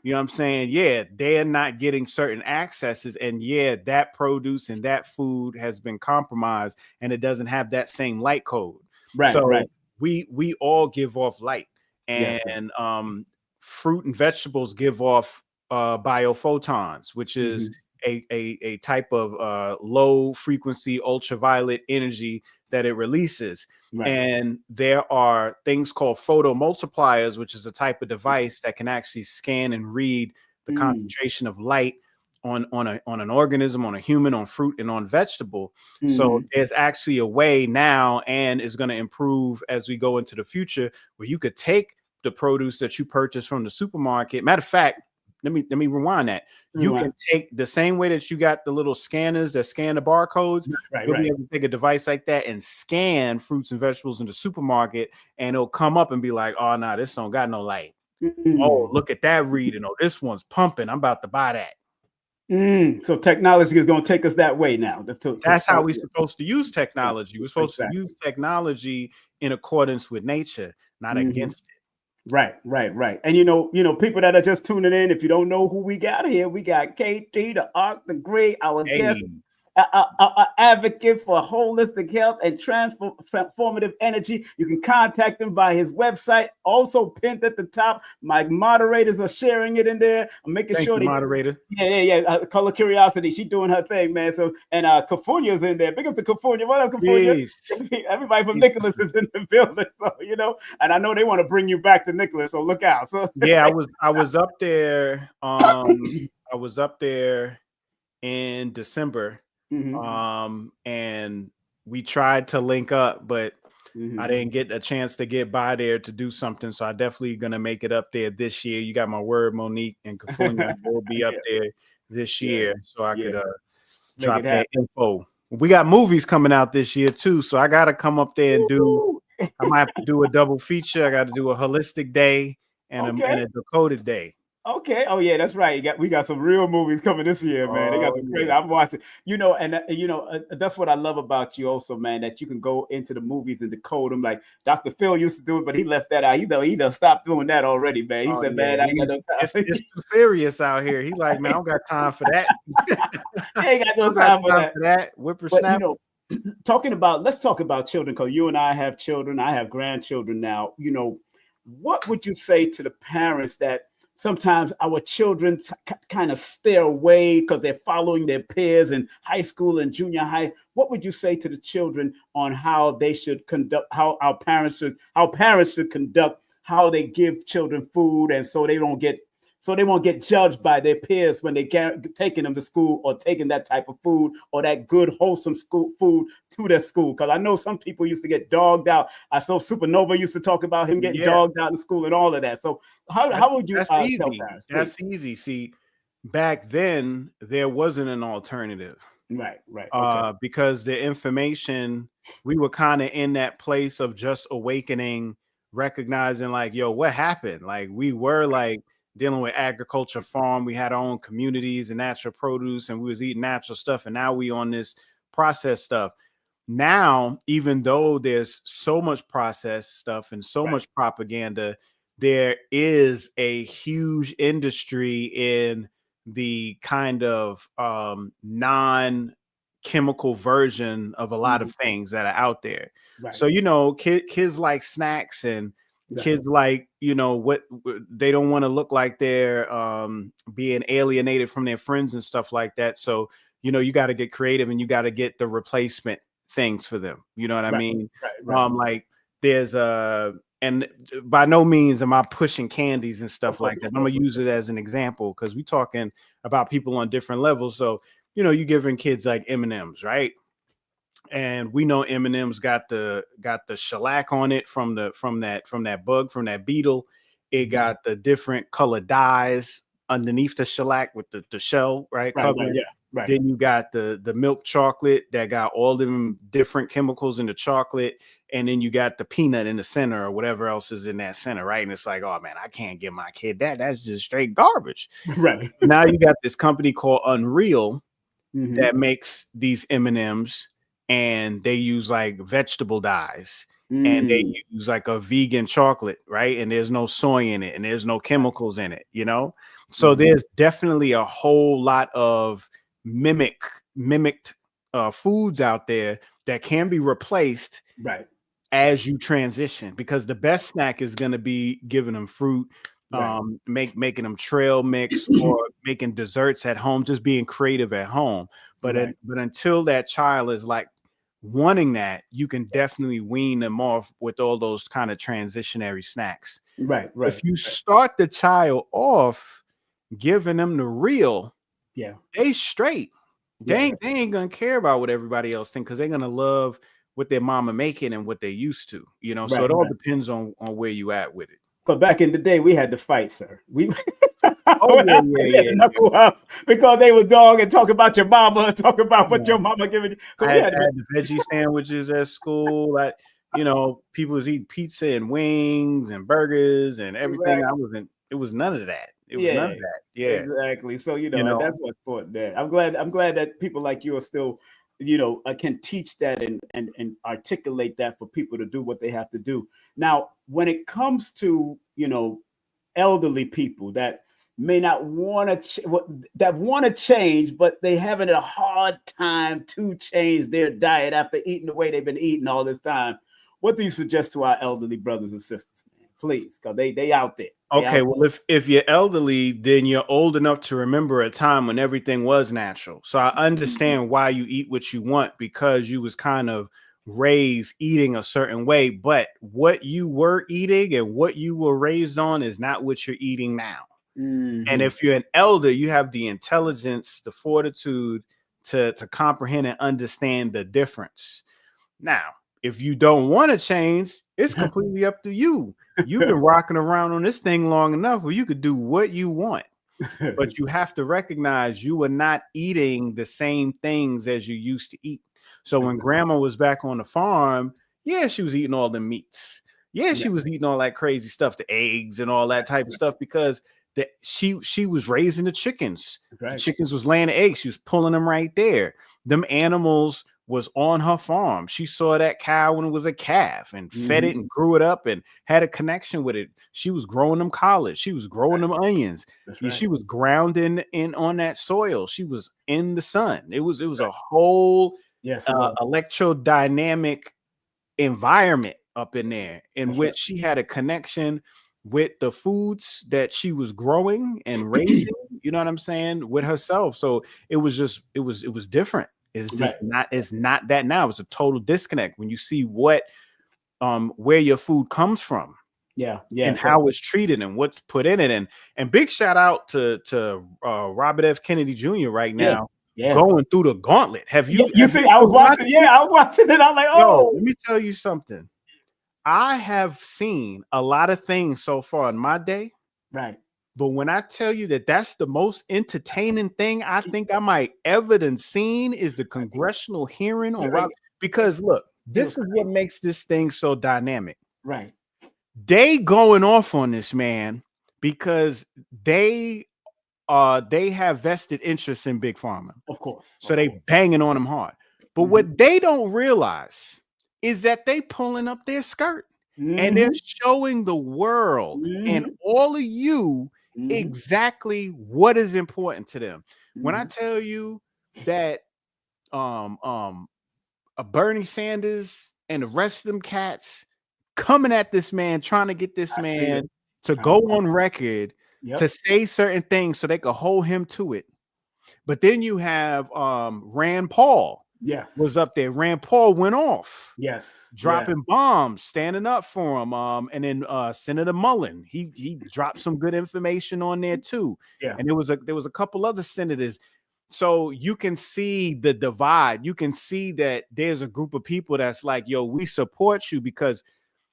you know what I'm saying? Yeah, they're not getting certain accesses, and yeah, that produce and that food has been compromised, and it doesn't have that same light code. Right, right. So we all give off light, Yes, sir. and fruit and vegetables give off biophotons, which is Hmm. a type of low frequency ultraviolet energy that it releases. Right. And there are things called photomultipliers, which is a type of device that can actually scan and read the Mm. concentration of light on an organism, on a human, on fruit, and on vegetable. So Hmm. there's actually a way now, and is going to improve as we go into the future, where you could take the produce that you purchase from the supermarket. Matter of fact, let me rewind that. You can take the same way that you got the little scanners that scan the barcodes. Right, You'll be right. able to take a device like that and scan fruits and vegetables in the supermarket, and it'll come up and be like, oh, no, this don't got no light. Oh, Mm. look at that reading. Oh, this one's pumping. I'm about to buy that. Mm. So technology is going to take us that way now. That's how we're supposed to use technology. We're supposed to Exactly. use technology in accordance with nature, not Hmm. against it. Right, right, right. And people that are just tuning in, if you don't know who we got here, we got KT, the Arc, the Great, our guest, Hey, a advocate for holistic health and transformative energy. You can contact him by his website, also pinned at the top. My moderators are sharing it in there. I'm making thank sure you, they. moderator. Yeah. Color Curiosity, she doing her thing, man. So and Cafunya's in there. Big up to Cafunya. What up, Cafunya? Peace. Everybody from Peace. Nicholas is in the building, so and I know they want to bring you back to Nicholas, so look out. So Yeah, I was up there. I was up there in December. Mhm. And we tried to link up, but I Mhm. didn't get a chance to get by there to do something. So I definitely gonna make it up there this year. You got my word, Monique and Kafunya will be up Yeah, there this yeah, year, so I yeah. could Make drop it that happen. info. We got movies coming out this year too, so I gotta come up there and do. Woo! I might have to do a double feature. I got to do a holistic day and Okay. a decoded day. Okay. Oh yeah, that's right. We got some real movies coming this year, man. They got Oh some crazy. yeah. I'm watching. That's what I love about you, also, man. That you can go into the movies and decode them. Like Dr. Phil used to do it, but he left that out. He done stopped doing that already, man. He Oh said, yeah, "Man, I ain't got no time. it's too serious out here. He like, man, I don't got time for that. I ain't got I no don't got time for time that." for that. But Whippersnapper. let's talk about children, because you and I have children. I have grandchildren now. What would you say to the parents that sometimes our children kind of stay away because they're following their peers in high school and junior high? What would you say to the children on how they should conduct, how parents should conduct, how they give children food, and so they won't get judged by their peers when they taking them to school or taking that type of food or that good wholesome school food to their school? Because I know some people used to get dogged out. I saw Supernova used to talk about him getting Yeah, dogged out in school and all of that. So how would you that's tell easy. parents, please? That's easy. See, back then there wasn't an alternative. Right. Okay. Because the information, we were kind of in that place of just awakening, recognizing like, yo, what happened? Like we were like dealing with agriculture farm. We had our own communities and natural produce, and we was eating natural stuff. And now we on this processed stuff. Now, even though there's so much processed stuff and so Right. much propaganda, there is a huge industry in the kind of non-chemical version of a lot Mhm. of things that are out there. Right. So kids like snacks, and Right. kids like what they don't want to look like they're being alienated from their friends and stuff like that. So you got to get creative, and you got to get the replacement things for them. You know what I Right. mean? Right. Like there's and by no means am I pushing candies and Of stuff course. like that. Of I'm course. gonna use it as an example because we're talking about people on different levels. So you're giving kids like M&Ms, right? And we know M&M's got the shellac on it from that bug, from that beetle. It got the different color dyes underneath the shellac with the shell, right, Right. covering. Yeah. Right. Then you got the milk chocolate that got all them different chemicals in the chocolate, and then you got the peanut in the center or whatever else is in that center, right? And it's like, oh man, I can't give my kid that. That's just straight garbage. Right. Now you got this company called Unreal Mm-hmm. that makes these M&Ms, and they use like vegetable dyes, and they use like a vegan chocolate, right? And there's no soy in it and there's no chemicals in it, you know? So there's definitely a whole lot of mimicked foods out there that can be replaced Right. as you transition, because the best snack is going to be giving them fruit, making them trail mix, or making desserts at home, just being creative at home. But but until that child is like wanting that, you can definitely wean them off with all those kind of transitionary snacks. Right. If you start the child off giving them the real, they straight. They ain't gonna care about what everybody else thinks, because they're gonna love what their mama making and what they used to, you know. So it all depends on where you at with it. But back in the day, we had to fight, sir. We knuckle up because they were dog and talk about your mama and talk about what your mama giving you. So I had the veggie sandwiches at school. You know, people was eating pizza and wings and burgers and everything. It was none of that. It was none of that. Yeah, exactly. So you know that's what's important. That I'm glad that people like you are still, you know, can teach that and articulate that for people to do what they have to do. Now, when it comes to, you know, elderly people that may not want to change, but they having a hard time to change their diet after eating the way they've been eating all this time, what do you suggest to our elderly brothers and sisters, man? Please, because they out there. Well, if you're elderly, then you're old enough to remember a time when everything was natural. So I understand why you eat what you want, because you was kind of raised eating a certain way. But what you were eating and what you were raised on is not what you're eating now. And if you're an elder, you have the intelligence, the fortitude to comprehend and understand the difference. Now, if you don't want to change, it's completely up to you. You've been rocking around on this thing long enough where you could do what you want, but you have to recognize you are not eating the same things as you used to eat. So when grandma was back on the farm, she was eating all the meats. She was eating all that crazy stuff, the eggs and all that type of stuff, because she was raising the chickens. The chickens was laying the eggs. She was pulling them right there. Them animals was on her farm. She saw that cow when it was a calf and fed it and grew it up and had a connection with it. She was growing them collards. She was growing them onions. She was grounding in on that soil. She was in the sun. It was a whole electrodynamic environment up in there in which she had a connection with the foods that she was growing and raising, you know what I'm saying, with herself. So it was different. It's just it's not that now. It's a total disconnect when you see what where your food comes from. And how it's treated and what's put in it. And big shout out to Robert F. Kennedy Jr. right now. Going through the gauntlet. Have you see? I was watching. I was watching it. I'm like, oh, let me tell you something. I have seen a lot of things so far in my day. But when I tell you that that's the most entertaining thing I think I might ever done seen is the congressional hearing on Robert. Because look, this is what makes this thing so dynamic. They going off on this man because they have vested interest in Big Pharma. Of course. So they banging on them hard. But what they don't realize is that they pulling up their skirt and they're showing the world and all of you exactly what is important to them. When I tell you that a Bernie Sanders and the rest of them cats coming at this man, trying to get this man to go on record to say certain things so they could hold him to it. But then you have Rand Paul. Was up there. Rand Paul went off. Dropping bombs, standing up for him. And then Senator Mullen, he dropped some good information on there too. And there was a couple other senators. So you can see the divide. You can see that there's a group of people that's like, yo, we support you because,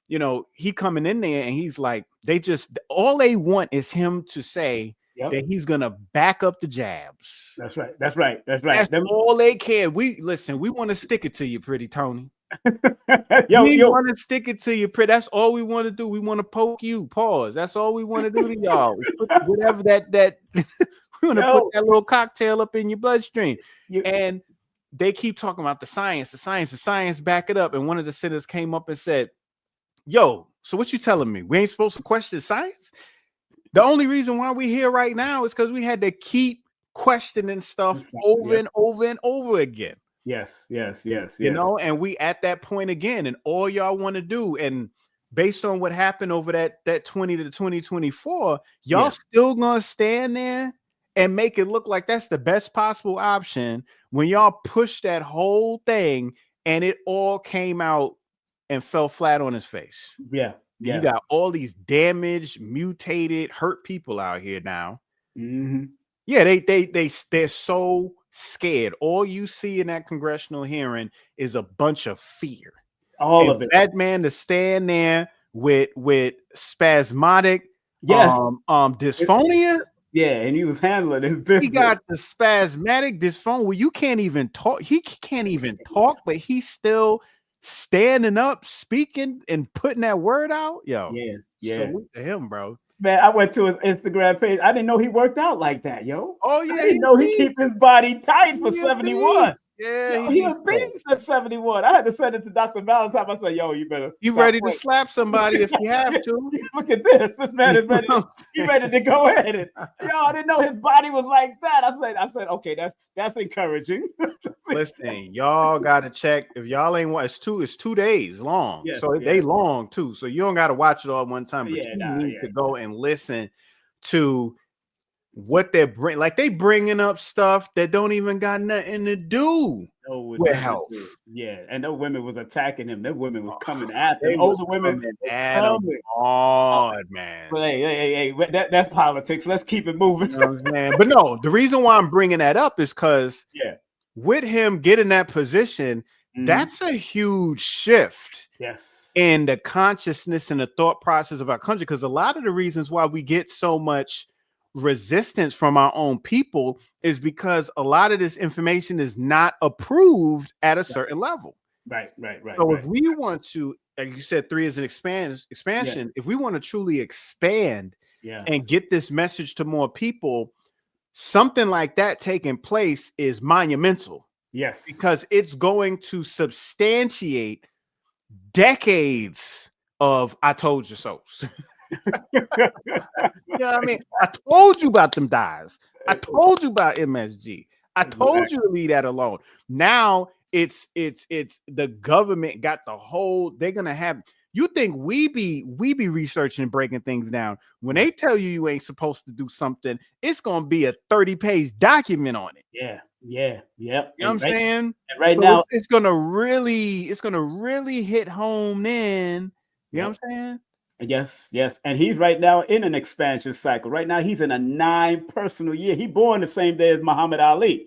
you know, he coming in there and he's like, all they want is him to say that he's gonna back up the jabs. That's right. That's all they care. We want to stick it to you, pretty Tony. We want to stick it to you, pretty. That's all we want to do. We want to poke you. Pause. That's all we want to do to y'all. Whatever that we want to put that little cocktail up in your bloodstream. And they keep talking about the science, back it up. And one of the senators came up and said, Yo, so what you telling me? We ain't supposed to question science? The only reason why we're here right now is because we had to keep questioning stuff over and over and over again. Yes. You know, and we at that point again, and all y'all want to do, and based on what happened over that 20 to 2024, y'all still gonna stand there and make it look like that's the best possible option when y'all push that whole thing and it all came out and fell flat on his face. Yeah. You got all these damaged, mutated, hurt people out here now. Mm-hmm. Yeah, they're so scared. All you see in that congressional hearing is a bunch of fear. All of it. That man to stand there with spasmodic dysphonia. Yeah, and he was handling his business. He got the spasmodic dysphonia where you can't even talk. He can't even talk, but he's still standing up, speaking, and putting that word out. Yo, salute to him, bro. Man, I went to his Instagram page. I didn't know he worked out like that, yo. Oh yeah, I didn't know he keep his body tight for 71. Yeah, yo, he was beast at 71. I had to send it to Dr. Valentine. I said, yo, you better. You ready to slap somebody if you have to. Look at this. This man is ready. He's ready to go ahead. And, yo, I didn't know his body was like that. I said, okay, that's encouraging. Listen, y'all got to check. If y'all ain't watch, it's 2 days long. So they long too. So you don't got to watch it all at one time. But you need to go and listen to what they're bringing. Like they bringing up stuff that don't even got nothing to do with health. Yeah, and those women was attacking him. Those women was coming at him. Older women at him hard, man. But hey, that's politics. Let's keep it moving. You know what I'm saying? But no, the reason why I'm bringing that up is because with him getting that position, that's a huge shift. Yes. In the consciousness and the thought process of our country. Because a lot of the reasons why we get so much resistance from our own people is because a lot of this information is not approved at a certain level. Right. So if we want to, like you said, 3 is an expansion. If we want to truly expand and get this message to more people, something like that taking place is monumental. Yes. Because it's going to substantiate decades of I told you so. You know what I mean? I told you about them dyes. I told you about MSG. I told you to leave that alone. Now it's the government got the whole. They're gonna have. You think we be researching and breaking things down? When they tell you ain't supposed to do something, it's gonna be a 30-page document on it. Yeah. You know what I'm saying? Right now, it's gonna really hit home. Then you know what I'm saying? Yes. And he's right now in an expansion cycle. Right now, he's in a 9 personal year. He born the same day as Muhammad Ali.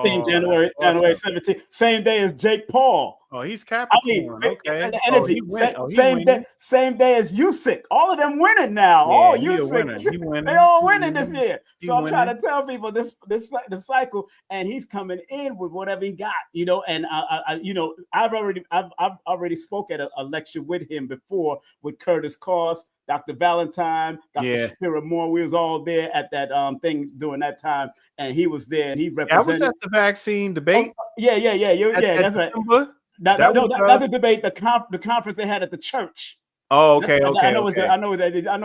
Same January 17th. Same day as Jake Paul. Oh, he's Capricorn. Okay. The energy. Same day as Usyk. All of them winning now. All Usyk. They all winning this year. So I'm trying to tell people the cycle, and he's coming in with whatever he got, you know. And I've already spoke at a lecture with him before with Curtis Koss, Dr. Valentine, Dr. Shapiro Moore. We was all there at that thing during that time, and he was there, and he represented. I was at the vaccine debate. That's right. Not the debate. The conference they had at the church. Oh, okay. I know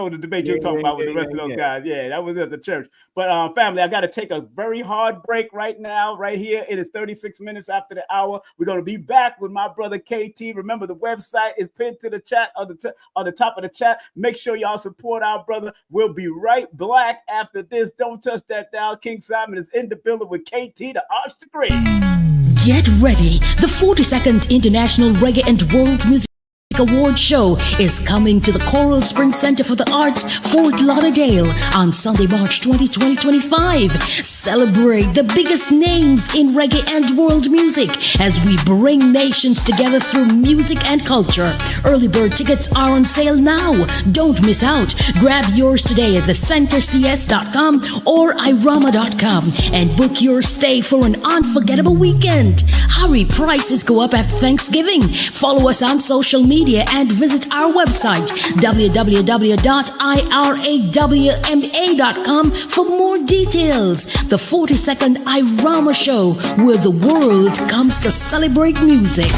the debate you're talking about with the rest of those guys. Yeah, that was at the church. But family, I got to take a very hard break right now, right here. It is 36 minutes after the hour. We're going to be back with my brother KT. Remember, the website is pinned to the chat on the top of the chat. Make sure y'all support our brother. We'll be right back after this. Don't touch that dial. King Simon is in the building with KT, the Arch Degree. Get ready. The 42nd International Reggae and World Music Award Show is coming to the Coral Springs Center for the Arts, Fort Lauderdale on Sunday, March 20, 2025. Celebrate the biggest names in reggae and world music as we bring nations together through music and culture. Early bird tickets are on sale now. Don't miss out. Grab yours today at thecentercs.com or irama.com and book your stay for an unforgettable weekend. Hurry, prices go up after Thanksgiving. Follow us on social media and visit our website www.irawma.com for more details. The 42nd Irama Show, where the world comes to celebrate music.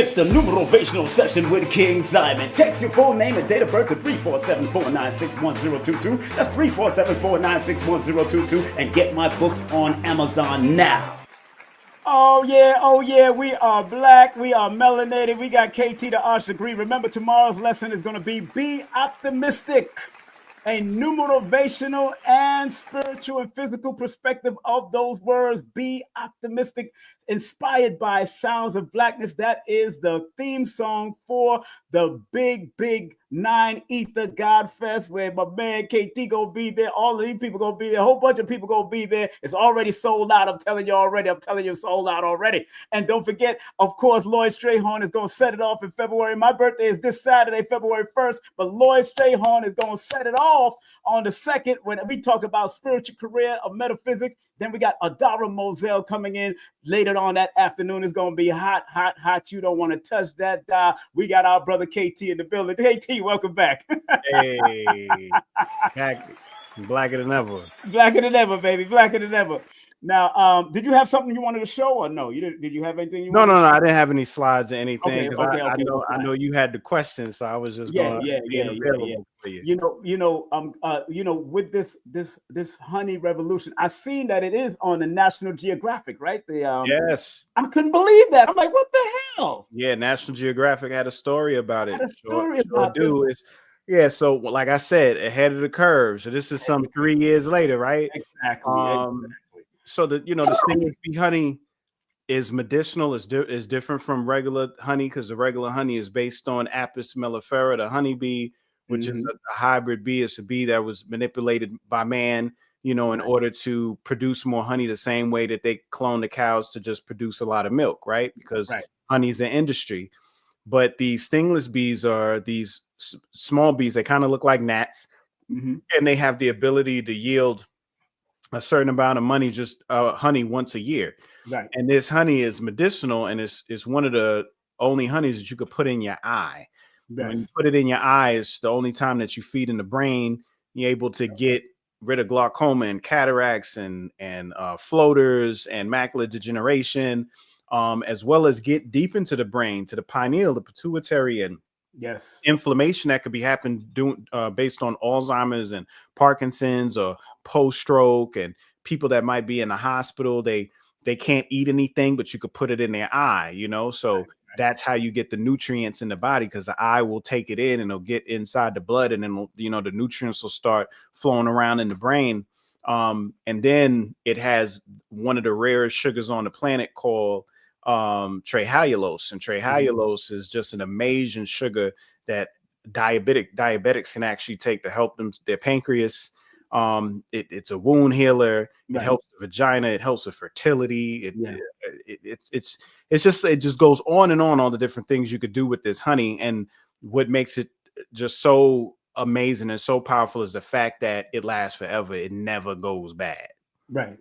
It's the numerational session with King Simon. Text your full name and date of birth to 347-496-1022. That's 347-496-1022. And get my books on Amazon now. Oh yeah, we are black, we are melanated, we got KT the Arch degree. Remember, tomorrow's lesson is going to be optimistic. A numotivational and spiritual and physical perspective of those words. Be optimistic, inspired by Sounds of Blackness. That is the theme song for the big 9 Ether God Fest, where my man KT gonna be there. All of these people gonna be there. A whole bunch of people gonna be there. It's already sold out. I'm telling you already. Sold out already. And don't forget, of course, Lloyd Strayhorn is gonna set it off in February. My birthday is this Saturday, February 1st, but Lloyd Strayhorn is gonna set it off on the 2nd when we talk about spiritual career of metaphysics. Then we got Adara Moselle coming in later on that afternoon. It's going to be hot. You don't want to touch that. We got our brother KT in the building. KT, welcome back. Hey, blacker than ever. Blacker than ever, baby. Blacker than ever. Now, did you have something you wanted to show or no? You did you have anything you wanted to show? I didn't have any slides or anything. Okay, I know you had the questions, so I was just available for you. With this honey revolution, I seen that it is on the National Geographic, right? Yes. I couldn't believe that. I'm like, what the hell? Yeah, National Geographic had a story about it. Yeah, so like I said, ahead of the curve. So this is some 3 years later, right? Exactly. So the stingless bee honey is medicinal, is different from regular honey, because the regular honey is based on Apis mellifera, the honeybee, which is a hybrid bee. It's a bee that was manipulated by man, in order to produce more honey, the same way that they clone the cows to just produce a lot of milk, right? Because honey's an industry. But the stingless bees are these small bees. They kind of look like gnats, and they have the ability to yield a certain amount of honey once a year. Right. And this honey is medicinal, and it's one of the only honeys that you could put in your eye. Yes. When you put it in your eye, it's the only time that you feed in the brain. You're able to get rid of glaucoma and cataracts and floaters and macular degeneration, as well as get deep into the brain, to the pineal, the pituitary, and inflammation that could be happening based on Alzheimer's and Parkinson's or post-stroke, and people that might be in the hospital. They can't eat anything, but you could put it in their eye, so that's how you get the nutrients in the body, because the eye will take it in and it'll get inside the blood, and then the nutrients will start flowing around in the brain. And then it has one of the rarest sugars on the planet called trehalulose, and trehalulose is just an amazing sugar that diabetics can actually take to help their pancreas. It's a wound healer. It helps the vagina. It helps with fertility. It just goes on and on, all the different things you could do with this honey. And what makes it just so amazing and so powerful is the fact that it lasts forever. It never goes bad. Right.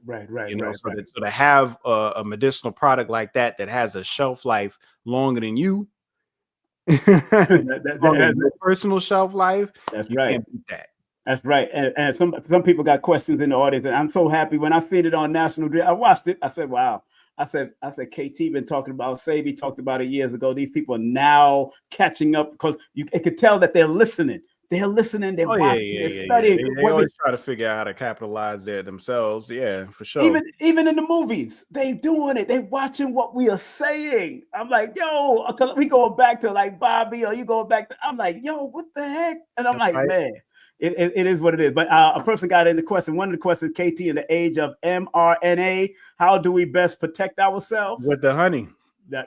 So to have a medicinal product like that has a shelf life longer than you, that personal shelf life, that's you right. can't beat that. That's right. And some people got questions in the audience, and I'm so happy when I seen it on National Grid. I watched it. I said, wow. I said, KT been talking about, Sabi talked about it years ago. These people are now catching up, because it could tell that they're listening. They're listening. They're watching. They're studying. They always try to figure out how to capitalize there themselves. Yeah, for sure. Even in the movies, they doing it. They watching what we are saying. I'm like, yo, we going back to like Bobby, or you going back to? I'm like, yo, what the heck? And I'm like, man, it is what it is. But a person got in the question. One of the questions, KT, in the age of mRNA, how do we best protect ourselves? With the honey.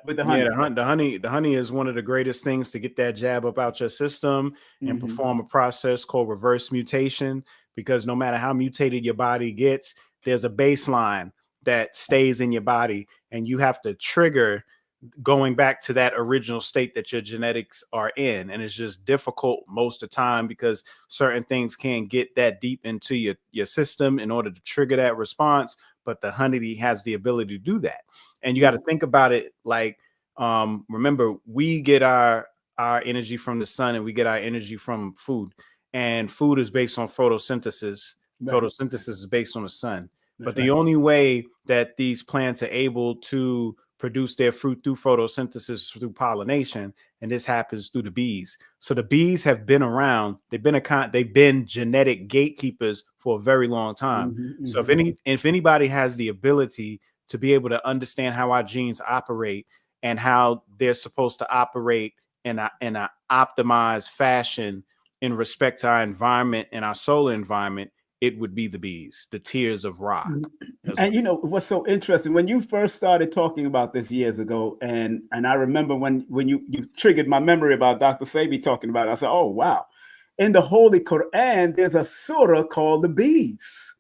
With the honey. Yeah, the honey is one of the greatest things to get that jab up out your system and perform a process called reverse mutation, because no matter how mutated your body gets, there's a baseline that stays in your body, and you have to trigger going back to that original state that your genetics are in. And it's just difficult most of the time, because certain things can't get that deep into your system in order to trigger that response. But the honey has the ability to do that. And you got to think about it like, remember, we get our energy from the sun, and we get our energy from food. And food is based on photosynthesis. Right. Photosynthesis is based on the sun. But the only way that these plants are able to produce their fruit through photosynthesis through pollination, and this happens through the bees. So the bees have been around. They've been genetic gatekeepers for a very long time. So if anybody has the ability to be able to understand how our genes operate and how they're supposed to operate in a optimized fashion in respect to our environment and our solar environment, it would be the bees, the tears of Ra. And you know what's so interesting, when you first started talking about this years ago, and I remember when you triggered my memory about Dr. Sebi talking about it, I said, oh wow, in the Holy Quran there's a surah called the bees.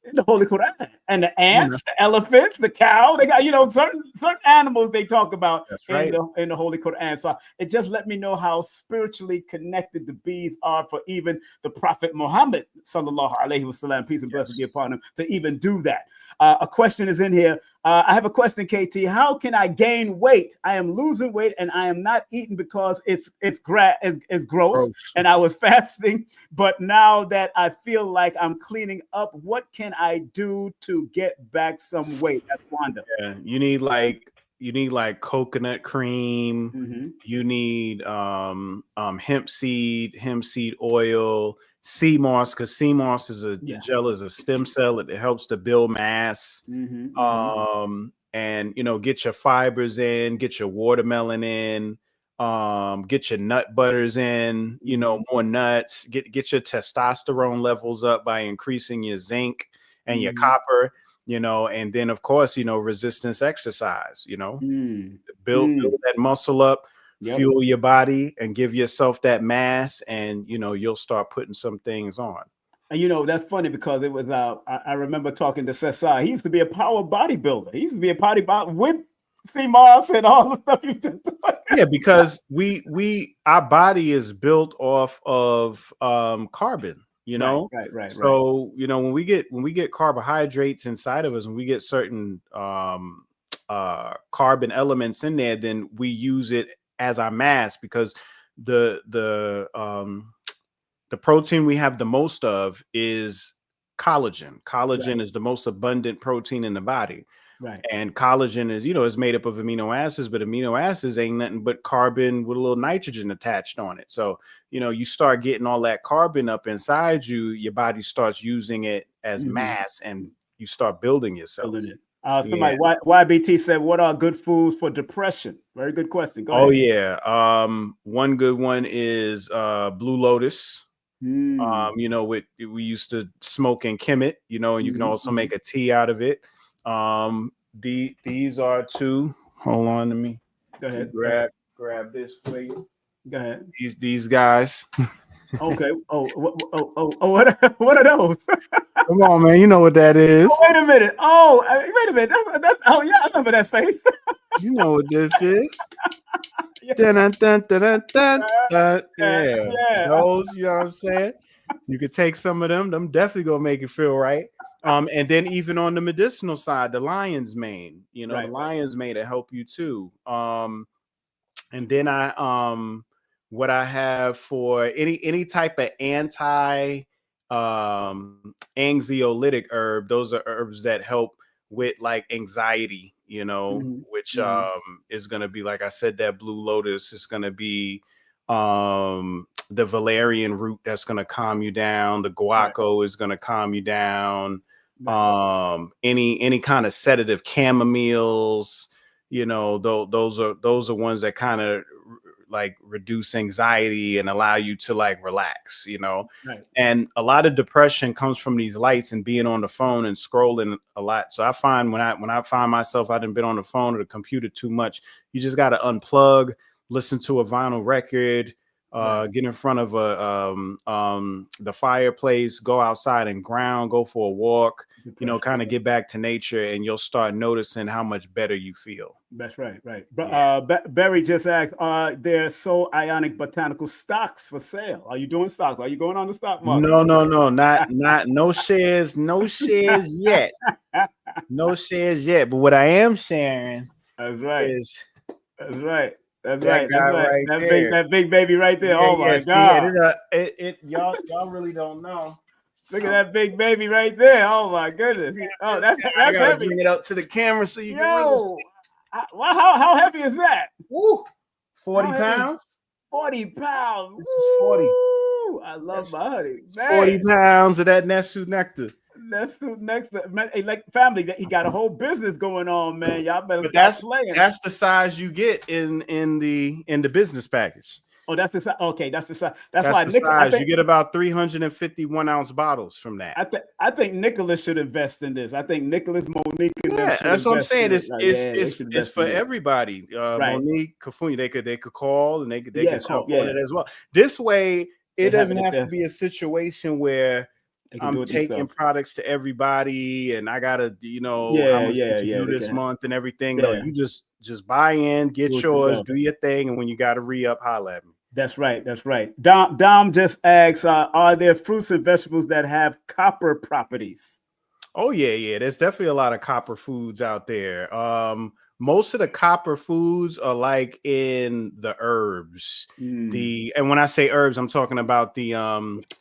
In the Holy Quran, and the ants, the elephants, the cow, they got, you know, certain animals they talk about in the Holy Quran. So it just let me know how spiritually connected the bees are for even the Prophet Muhammad sallallahu alaihi wasallam, peace and blessings be upon him, to even do that. A question is in here. I have a question, KT. How can I gain weight? I am losing weight and I am not eating because it's gross and I was fasting. But now that I feel like I'm cleaning up, what can I do to get back some weight? That's Wanda. Yeah, you need like coconut cream. You need hemp seed oil, sea moss, because sea moss is a gel, is a stem cell that helps to build mass. And you know, get your fibers in, get your watermelon in, get your nut butters in, you know, more nuts, get your testosterone levels up by increasing your zinc and your copper, you know, and then of course, you know, resistance exercise, you know, build that muscle up, fuel your body and give yourself that mass, and you know, you'll start putting some things on. And you know, that's funny because it was I remember talking to Cesar. He used to be a power bodybuilder. He used to be a bodybuilder with CMOS and all the stuff you just yeah, because our body is built off of carbon, you know. Right. So you know, when we get carbohydrates inside of us, when we get certain carbon elements in there, then we use it as our mass, because the protein we have the most of is collagen. Collagen is the most abundant protein in the body. Right. And collagen is, you know, is made up of amino acids, but amino acids ain't nothing but carbon with a little nitrogen attached on it. So, you know, you start getting all that carbon up inside you, your body starts using it as mass, and you start building yourself. Somebody, YBT said, what are good foods for depression? Very good question. Go ahead. Oh yeah. One good one is blue lotus. You know, we used to smoke and kim it, you know, and you can also make a tea out of it. These are two. Hold on, let me grab this for you. Go ahead. These guys. Okay. What are those? Come on, man. You know what that is. Oh, wait a minute. Wait a minute. That's oh yeah, I remember that face. You know what this is. Yeah. Those, you know what I'm saying? You could take some of them. Them definitely gonna make it feel right. And then even on the medicinal side, the lion's mane, you know, the lion's mane to help you too. And then what I have for any type of anxiolytic herb, those are herbs that help with like anxiety, you know, which is going to be, like I said, that blue lotus is going to be the valerian root that's going to calm you down. The guaco is going to calm you down. Any kind of sedative chamomiles, you know, those are ones that kind of like reduce anxiety and allow you to like relax, you know. And a lot of depression comes from these lights and being on the phone and scrolling a lot. So I find when I find myself I done been on the phone or the computer too much, you just got to unplug, listen to a vinyl record, get in front of the fireplace, go outside and ground, go for a walk, you know, kind of get back to nature, and you'll start noticing how much better you feel. That's right. Barry just asked, are there So Ionic Botanical stocks for sale? Are you doing stocks? Are you going on the stock market? No, not no shares yet. No shares yet. But what I am sharing is that big baby right there. Yeah, oh my God. Y'all really don't know. Look at that big baby right there. Oh my goodness. Oh, that's I gotta heavy. bring it up to the camera so you can really see. Well, how heavy is that? Woo, 40 How heavy? pounds. 40 pounds. This is 40. Woo! I love my honey. Man. 40 pounds of that Nessu nectar. That's the next, man. Hey, like family, he got a whole business going on, man. Y'all better But stop playing. that's the size you get in the business package. Oh, that's the size. Okay, that's the size. That's why the size. You get about 351 ounce bottles from that. I think Nicholas should invest in this. I think Nicholas, Monique, and them should that's what I'm saying. It's for everybody. Right. Monique, Kafunya, they could call and they could jump on it as well. This way, it doesn't have to be a situation where I'm taking products to everybody and I gotta, how much did you do this month and everything. No, you just buy in, get yours, do your thing, and when you gotta re-up, holla at me. That's right. That's right. Dom just asks, are there fruits and vegetables that have copper properties? Oh, yeah. There's definitely a lot of copper foods out there. Most of the copper foods are like in the herbs. And when I say herbs, I'm talking about the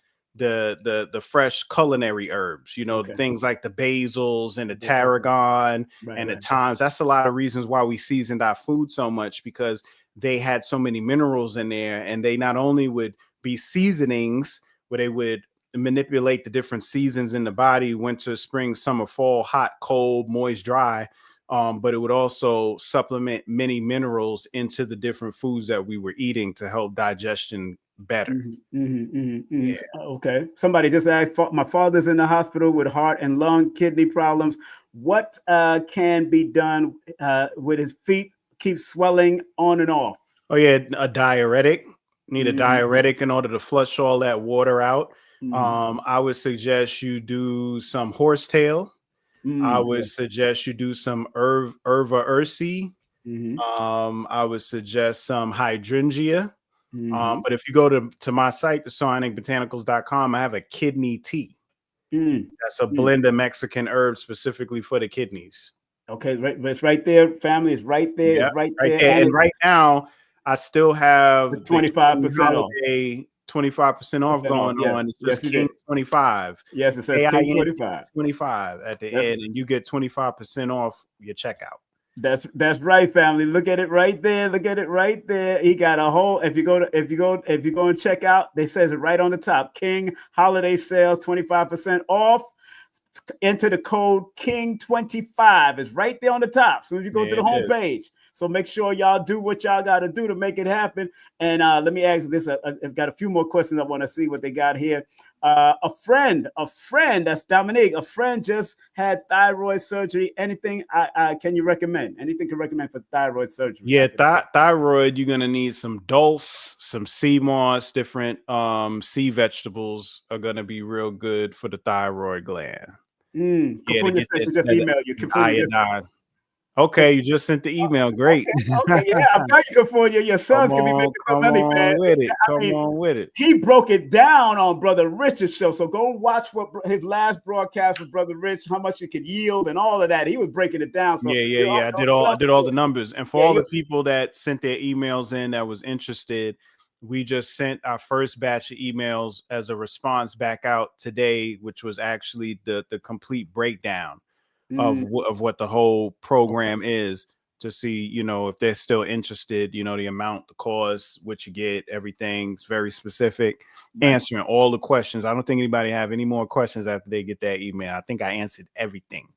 fresh culinary herbs, things like the basils and the tarragon and the thymes. That's a lot of reasons why we seasoned our food so much, because they had so many minerals in there, and they not only would be seasonings where they would manipulate the different seasons in the body, winter, spring, summer, fall, hot, cold, moist, dry, but it would also supplement many minerals into the different foods that we were eating to help digestion better. Yeah. Okay. Somebody just asked, my father's in the hospital with heart and lung, kidney problems. What can be done with his feet? Keep swelling on and off? Oh yeah, a diuretic. Need a diuretic in order to flush all that water out. I would suggest you do some horsetail. I would suggest you do some Erva ursi. I would suggest some hydrangea. But if you go to my site, the SoIonicBotanicals.com, I have a kidney tea. That's a blend of Mexican herbs specifically for the kidneys. Okay, it's right there, family. It's right there. Yep, it's right there. And right now, I still have 25% off. 25% off going on. It's just King 25. Yes, it says King 25. 25 at the end, and you get 25% off your checkout. That's right, family. Look at it right there. Look at it right there. He got a whole. If you go and check out, they says it right on the top. King holiday sales, 25% off. Enter the code King25. It's right there on the top. As soon as you go to the homepage. So make sure y'all do what y'all got to do to make it happen. And let me ask this. I've got a few more questions. I want to see what they got here. A friend, that's Dominique. A friend just had thyroid surgery. Anything can you recommend? Anything can recommend for thyroid surgery? Yeah, thyroid, you're going to need some dulse, some sea moss, different sea vegetables are going to be real good for the thyroid gland. Kafunya said she just emailed you. Okay, you just sent the email. Great. Okay, yeah, I'm telling you, Kafunya, your sons can be making some money, man. Come on with it. He broke it down on Brother Rich's show, so go watch what his last broadcast with Brother Rich, how much it could yield, and all of that. He was breaking it down. So I did all the numbers, and for all the people that sent their emails in that was interested, we just sent our first batch of emails as a response back out today, which was actually the complete breakdown of what the whole program is, to see, if they're still interested, the amount, the cost, what you get, everything's very specific, answering all the questions. I don't think anybody have any more questions after they get that email. I think I answered everything.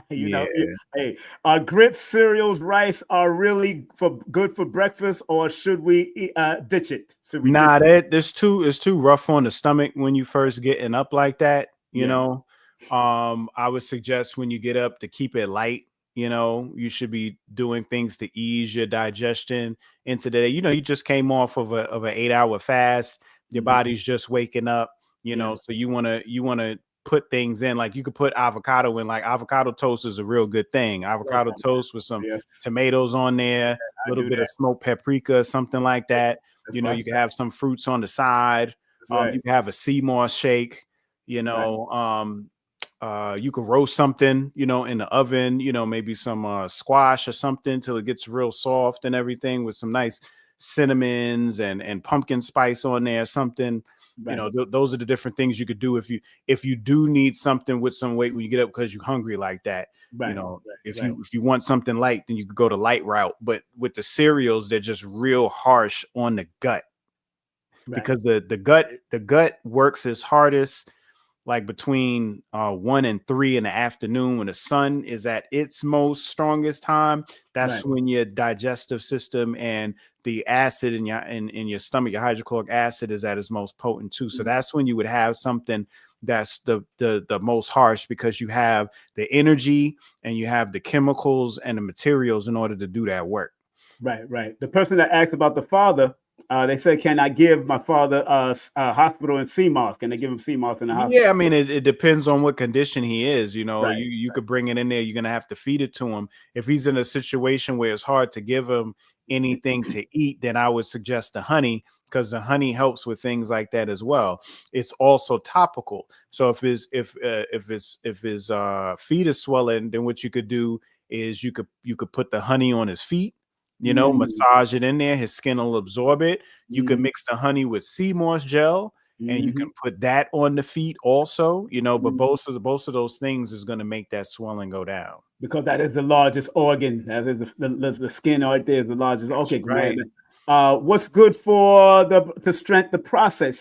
Hey, grits, cereals, rice are really good for breakfast, or should we ditch it? It's too rough on the stomach when you first getting up like that, you know. I would suggest when you get up to keep it light. You should be doing things to ease your digestion into the day. You just came off of an 8-hour fast. Your body's just waking up, so you want to put things in, like you could put avocado in, like avocado toast is a real good thing. Avocado toast with some tomatoes on there, a little bit of smoked paprika, something like that. You can have some fruits on the side. You can have a sea moss shake, you could roast something, in the oven, maybe some squash or something till it gets real soft and everything, with some nice cinnamons and pumpkin spice on there, something. You know, those are the different things you could do if you do need something with some weight when you get up because you're hungry like that. You know, if you want something light, then you could go to light route. But with the cereals, they're just real harsh on the gut because the gut works its hardest like between 1 and 3 in the afternoon when the sun is at its most strongest time. That's when your digestive system and the acid in your stomach, your hydrochloric acid, is at its most potent too. So that's when you would have something that's the most harsh, because you have the energy and you have the chemicals and the materials in order to do that work. Right. The person that asked about the father, they said, can I give my father a hospital in CMOS? Can they give him CMOS in the hospital? Yeah, I mean, it depends on what condition he is. You know, you could bring it in there. You're going to have to feed it to him. If he's in a situation where it's hard to give him anything to eat, then I would suggest the honey, because the honey helps with things like that as well. It's also topical. So if his feet is swelling, then what you could do is you could put the honey on his feet. You know, massage it in there. His skin will absorb it. You can mix the honey with sea moss gel, and you can put that on the feet also. You know, but both of those things is going to make that swelling go down, because that is the largest organ. That is the skin right there is the largest. Okay, right. What's good for strengthen the prostate?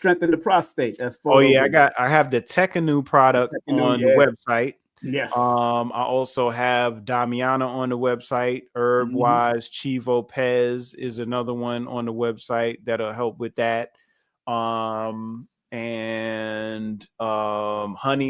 That's for. Oh yeah, I have the Tekanu product on the website. Yes. I also have Damiana on the website. Herb Wise Chivo Pez is another one on the website that'll help with that. Honey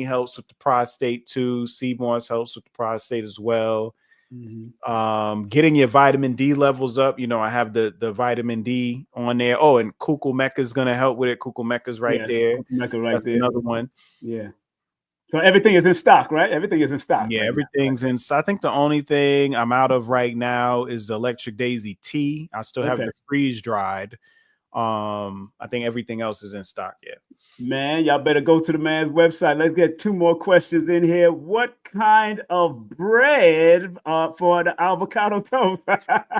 helps with the prostate too. Sea moss helps with the prostate as well. Getting your vitamin D levels up. You know, I have the vitamin D on there. Oh, and Kukulmeka is going to help with it. Kukulmeka's right there. That's there. Another one. Yeah. So everything is in stock, right? Everything is in stock. Yeah, everything's in. I think the only thing I'm out of right now is the electric daisy tea. I still have the freeze dried. I think everything else is in stock. Yeah. Man, y'all better go to the man's website. Let's get 2 more questions in here. What kind of bread for the avocado toast?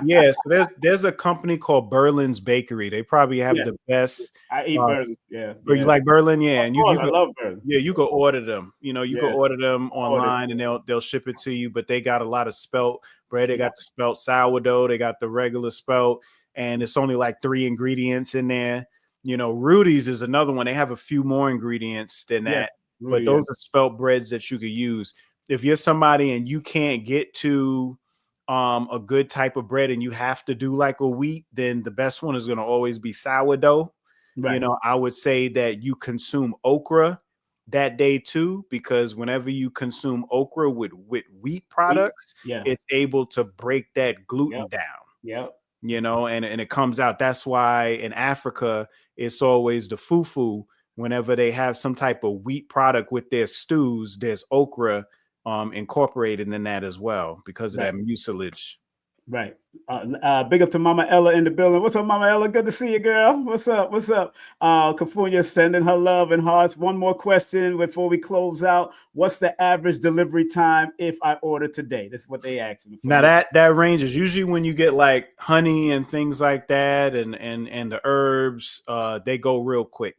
Yeah, so there's a company called Berlin's Bakery. They probably have the best. I eat Berlin. Yeah. You like Berlin? Yeah, and I love Berlin. Yeah, you go order them. You know, you go order them online, and they'll ship it to you. But they got a lot of spelt bread. They got the spelt sourdough. They got the regular spelt, and it's only like 3 ingredients in there. You know, Rudy's is another one. They have a few more ingredients than that, but those are spelt breads that you could use. If you're somebody and you can't get to a good type of bread and you have to do like a wheat, then the best one is going to always be sourdough. You know, I would say that you consume okra that day too, because whenever you consume okra with wheat products, it's able to break that gluten down. You know, and it comes out. That's why in Africa, it's always the fufu. Whenever they have some type of wheat product with their stews, there's okra incorporated in that as well, because of that mucilage. Right. Big up to Mama Ella in the building. What's up, Mama Ella? Good to see you, girl. What's up? Kafunya sending her love and hearts. One more question before we close out. What's the average delivery time if I order today? That's what they asked me. Now that ranges. Usually when you get like honey and things like that, and the herbs, they go real quick.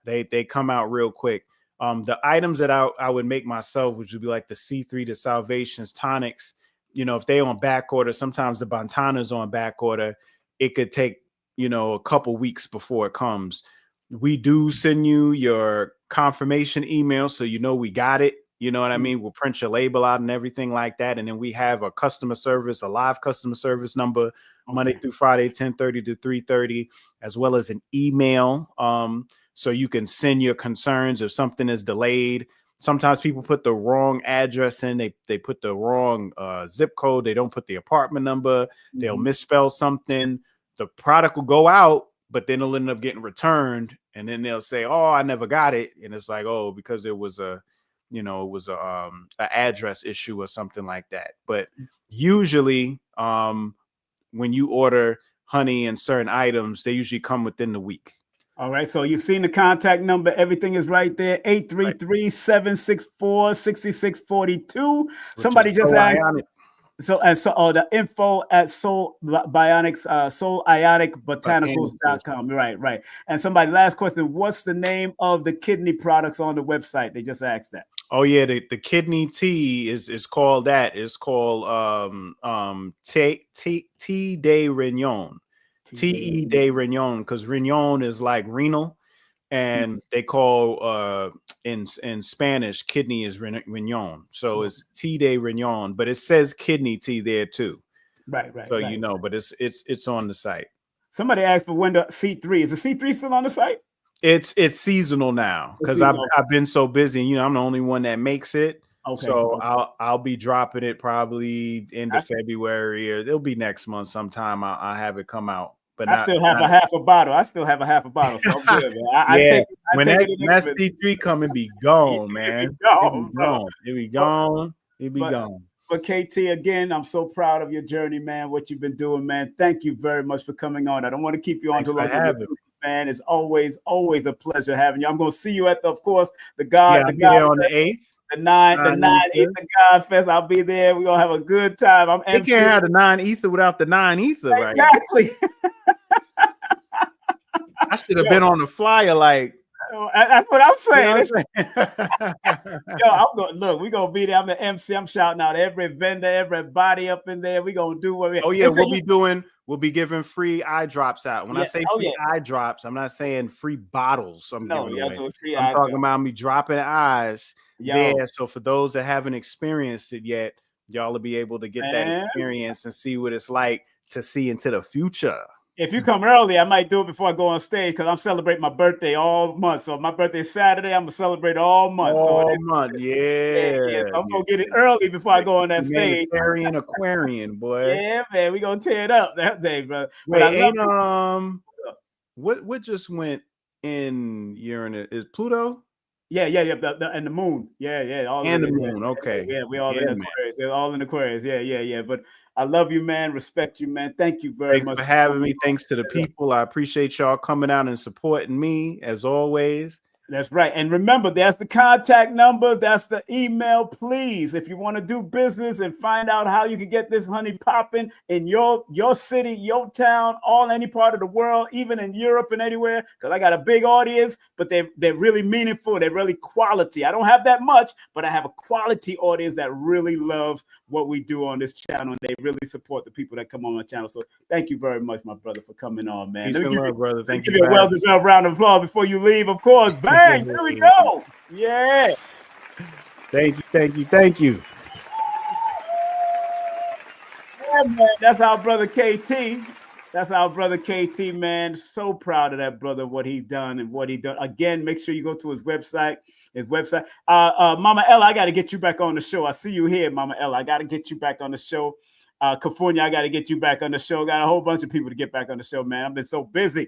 They come out real quick. The items that I would make myself, which would be like the C3, the Salvations, tonics. You know, if they on back order, sometimes the Bantana's on back order, it could take, you know, a couple weeks before it comes. We do send you your confirmation email, so you know we got it. You know what I mean? We'll print your label out and everything like that. And then we have a customer service, a live customer service number, Monday through Friday, 10:30 to 3:30, as well as an email. So you can send your concerns if something is delayed. Sometimes people put the wrong address in. They put the wrong zip code. They don't put the apartment number. They'll misspell something. The product will go out, but then it'll end up getting returned. And then they'll say, "Oh, I never got it." And it's like, "Oh, because it was a address issue or something like that." But usually, when you order honey and certain items, they usually come within the week. All right, so you've seen the contact number. Everything is right there. 833-764-6642. Somebody just asked. So the info at Soul Bionics, So Ionic Botanicals.com. Right. And somebody, last question. What's the name of the kidney products on the website? They just asked that. Oh yeah, the kidney tea is called that. It's called T de Rignon. Te de Rignon, because Rignon is like renal, and they call in Spanish kidney is Rignon. So it's T de Rignon, but it says kidney tea there too. Right. So you know, but it's on the site. Somebody asked for when the C3 is. The C3 still on the site? It's seasonal now because I've been so busy. You know, I'm the only one that makes it. Okay. So I'll be dropping it probably end of February, or it'll be next month sometime. I'll have it come out. But I still have a half a bottle. So I'm good, man. When that C3 come and be gone, man. It be gone. But KT, again, I'm so proud of your journey, man. What you've been doing, man. Thank you very much for coming on. I don't want to keep you on too long. Man, it's always a pleasure having you. I'm going to see you at the on the 8th. The 9 Ether God Fest. I'll be there. We're gonna have a good time. You can't have the 9 Ether without the 9 Ether, right? Exactly. I should have been on the flyer, like that's what I'm saying. Look, we're gonna be there. I'm the MC. I'm shouting out every vendor, everybody up in there. We're gonna do what we we'll be giving free eye drops out. When I say free eye drops, I'm not saying free bottles. I'm talking about me dropping eyes. Yeah. So for those that haven't experienced it yet, y'all will be able to get that experience and see what it's like to see into the future. If you come early, I might do it before I go on stage because I'm celebrating my birthday all month. So my birthday is Saturday. I'm gonna celebrate all month. So I'm gonna get it early before I go on that stage. Aquarian, boy. Yeah, man, we gonna tear it up that day, bro. Wait, what just went in Uranus? Is Pluto? Yeah, and the moon. Yeah. All and the moon. Okay. Yeah, we all in Aquarius. They're all in Aquarius. Yeah. But I love you, man. Respect you, man. Thank you very much for having me. Thanks to the people. I appreciate y'all coming out and supporting me as always. That's right. And remember, that's the contact number. That's the email. Please, if you want to do business and find out how you can get this honey popping in your city, your town, any part of the world, even in Europe and anywhere, because I got a big audience, but they're really meaningful. They're really quality. I don't have that much, but I have a quality audience that really loves what we do on this channel, and they really support the people that come on my channel. So thank you very much, my brother, for coming on, man. Peace and love, brother. Thank you. Give you a well-deserved round of applause before you leave, of course. Bang! Here we go. Yeah. Thank you. Yeah, man. That's our brother KT. Man. So proud of that brother, what he's done and what he done. Again, make sure you go to his website. Mama Ella, I got to get you back on the show. I see you here, Mama Ella. I got to get you back on the show. California, I got to get you back on the show. Got a whole bunch of people to get back on the show, man. I've been so busy.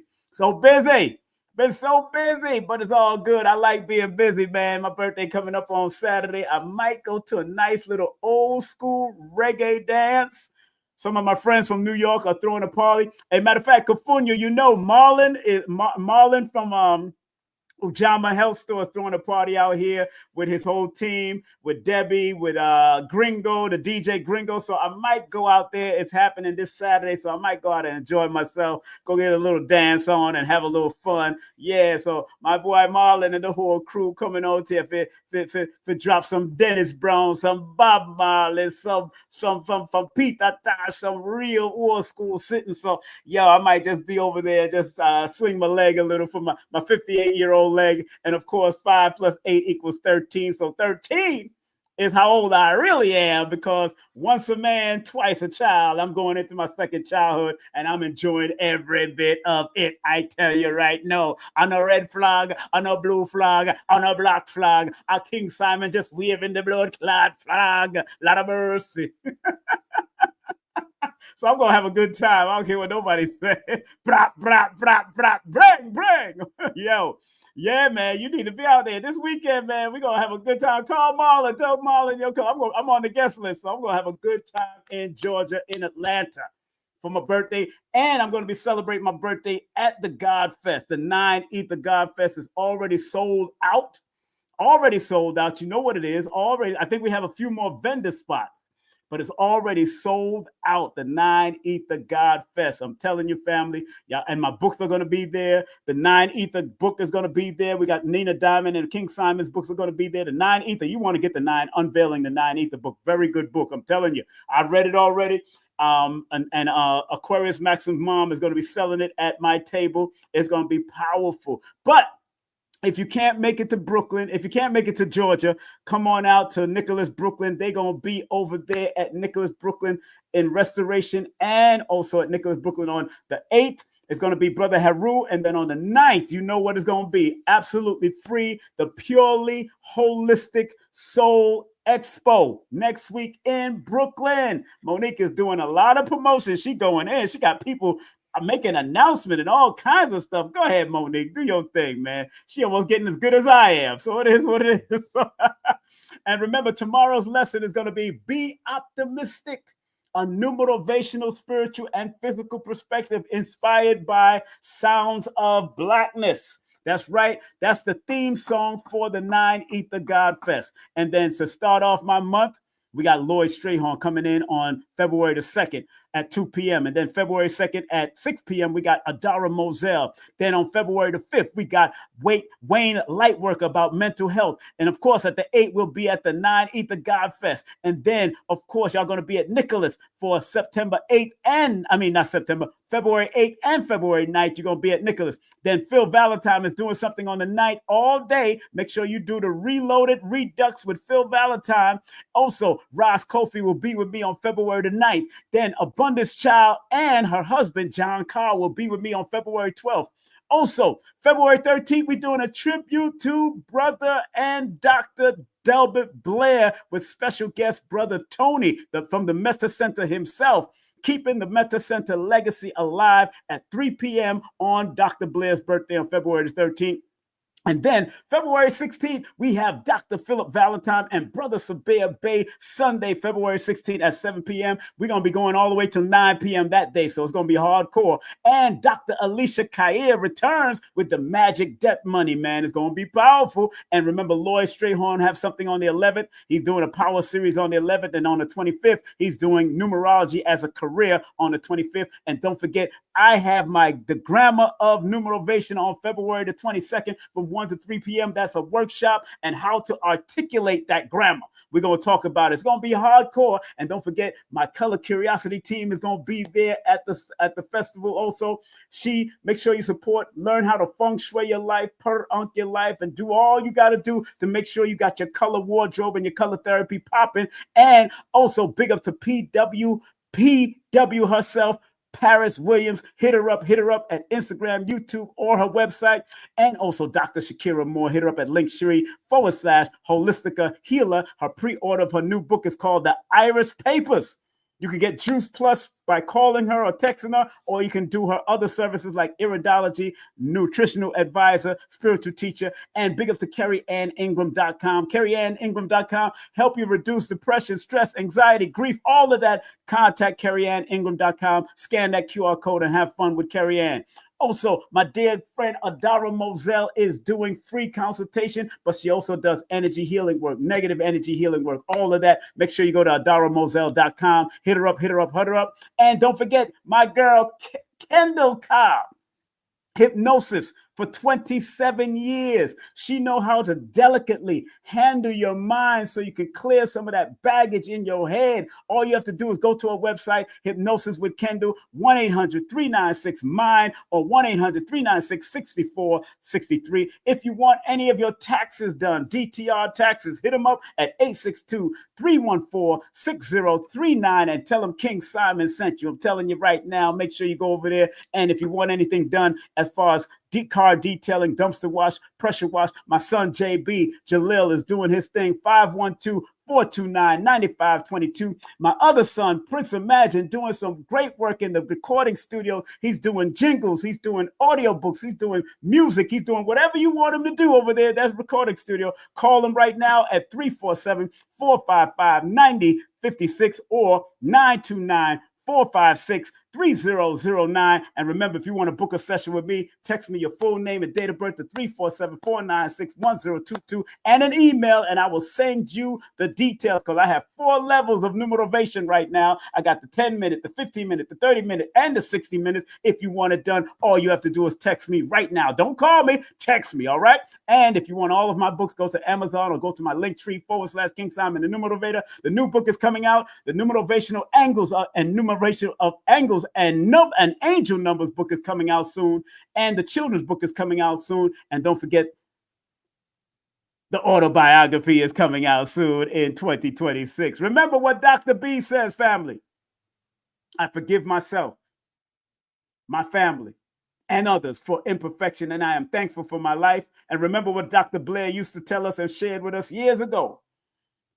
Been so busy, but it's all good. I like being busy, man. My birthday coming up on Saturday. I might go to a nice little old school reggae dance. Some of my friends from New York are throwing a party. As a matter of fact, California, you know, Marlon from Ujama Health Store throwing a party out here with his whole team, with Debbie, with Gringo, the DJ Gringo. So I might go out there. It's happening this Saturday, so I might go out and enjoy myself, go get a little dance on and have a little fun. Yeah, so my boy Marlon and the whole crew coming out here for drop some Dennis Brown, some Bob Marley, some from Peter Tosh, some real old school sitting. So, I might just be over there, just swing my leg a little for my 58-year-old leg, and of course 5 + 8 = 13. So 13 is how old I really am, because once a man, twice a child. I'm going into my second childhood, and I'm enjoying every bit of it. I tell you right now, on a red flag, on a blue flag, on a black flag, a King Simon just waving the blood-clad flag. Lot of mercy. So I'm gonna have a good time. I don't care what nobody says. Brap, brap, brap, brap, bring. Yo. Yeah, man, you need to be out there this weekend, man. We're gonna have a good time. Call Marlon, tell Marlon, I'm on the guest list, so I'm gonna have a good time in Georgia, in Atlanta, for my birthday. And I'm gonna be celebrating my birthday at the God Fest. The 9 Ether God Fest is already sold out. You know what it is already. I think we have a few more vendor spots. but it's already sold out. The 9 Ether God Fest. I'm telling you, family. Yeah, and my books are going to be there. The 9 Ether book is going to be there. We got Nina Diamond and King Simon's books are going to be there. The 9 Ether. You want to get the 9 Unveiling the 9 Ether book. Very good book. I'm telling you. I read it already. Aquarius Maxim's mom is going to be selling it at my table. It's going to be powerful. But if you can't make it to Brooklyn, if you can't make it to Georgia, come on out to Nicholas Brooklyn. They're going to be over there at Nicholas Brooklyn in Restoration, and also at Nicholas Brooklyn on the 8th. It's going to be Brother Haru. And then on the 9th, you know what it's going to be. Absolutely free. The Purely Holistic Soul Expo next week in Brooklyn. Monique is doing a lot of promotion. She going in. She got people making an announcement and all kinds of stuff. Go ahead, Monique. Do your thing, man. She almost getting as good as I am. So it is what it is. And remember, tomorrow's lesson is going to be optimistic. A new motivational, spiritual, and physical perspective inspired by sounds of Blackness. That's right. That's the theme song for the 9 Ether God Fest. And then to start off my month, we got Lloyd Strayhorn coming in on February the 2nd at 2 p.m. And then February 2nd at 6 p.m., we got Adara Moselle. Then on February the 5th, we got Wayne Lightwork about mental health. And of course, at the 8th, we'll be at the 9 Ether God Fest. And then, of course, y'all going to be at Nicholas for February 8th and February 9th. You're going to be at Nicholas. Then Phil Valentine is doing something on the 9th all day. Make sure you do the Reloaded Redux with Phil Valentine. Also, Roz Kofi will be with me on February the 9th. Then Abundance Child and her husband, John Carr, will be with me on February 12th. Also, February 13th, we're doing a tribute to Brother and Dr. Delbert Blair with special guest Brother Tony from the Meta Center himself, keeping the Meta Center legacy alive at 3 p.m. on Dr. Blair's birthday on February the 13th. And then February 16th, we have Dr. Philip Valentine and Brother Sabea Bay Sunday, February 16th at 7 p.m. We're going to be going all the way to 9 p.m. that day, so it's going to be hardcore. And Dr. Alicia Kair returns with the Magic Debt Money, man. It's going to be powerful. And remember, Lloyd Strayhorn have something on the 11th. He's doing a power series on the 11th. And on the 25th, he's doing numerology as a career on the 25th. And don't forget, I have the grammar of numerovation on February the 22nd from 1 to 3 p.m. That's a workshop and how to articulate that grammar. We're going to talk about it. It's going to be hardcore. And don't forget, my Color Curiosity team is going to be there at the festival also. Make sure you support, learn how to feng shui your life, per-unk your life, and do all you got to do to make sure you got your color wardrobe and your color therapy popping. And also big up to PW herself, Paris Williams. Hit her up at Instagram, YouTube, or her website. And also Dr. Shakira Moore. Hit her up at Linktree/Holistica Healer. Her pre-order of her new book is called The Iris Papers. You can get Juice Plus by calling her or texting her, or you can do her other services like iridology, nutritional advisor, spiritual teacher, and big up to CarrieAnnIngram.com. CarrieAnnIngram.com, help you reduce depression, stress, anxiety, grief, all of that. Contact CarrieAnnIngram.com, scan that QR code, and have fun with Carrie Ann. Also, my dear friend Adara Moselle is doing free consultation, but she also does energy healing work, negative energy healing work, all of that. Make sure you go to adaramoselle.com. Hit her up. And don't forget my girl, Kendall Cobb. Hypnosis for 27 years. She know how to delicately handle your mind so you can clear some of that baggage in your head. All you have to do is go to our website, Hypnosis with Kendall, 1-800-396-MIND or 1-800-396-6463. If you want any of your taxes done, DTR taxes, hit them up at 862-314-6039 and tell them King Simon sent you. I'm telling you right now, make sure you go over there. And if you want anything done as far as car detailing, dumpster wash, pressure wash, my son JB Jalil is doing his thing. 512-429-9522. My other son, Prince Imagine, doing some great work in the recording studio. He's doing jingles, he's doing audiobooks, he's doing music, he's doing whatever you want him to do over there. That's recording studio. Call him right now at 347-455-9056 or 929-456 3009. And remember, if you want to book a session with me, text me your full name and date of birth to 347-496-1022 and an email, and I will send you the details, because I have 4 levels of numerovation right now. I got the 10-minute, the 15-minute, the 30-minute, and the 60 minutes. If you want it done, all you have to do is text me right now. Don't call me, text me, all right? And if you want all of my books, go to Amazon or go to my Linktree/King Simon the Numerovator. The new book is coming out, the Numerational Angles and Numeration of Angles and Angel Numbers book is coming out soon, and the children's book is coming out soon. And don't forget, the autobiography is coming out soon in 2026. Remember what Dr. B says, family. I forgive myself, my family, and others for imperfection, and I am thankful for my life. And remember what Dr. Blair used to tell us and shared with us years ago.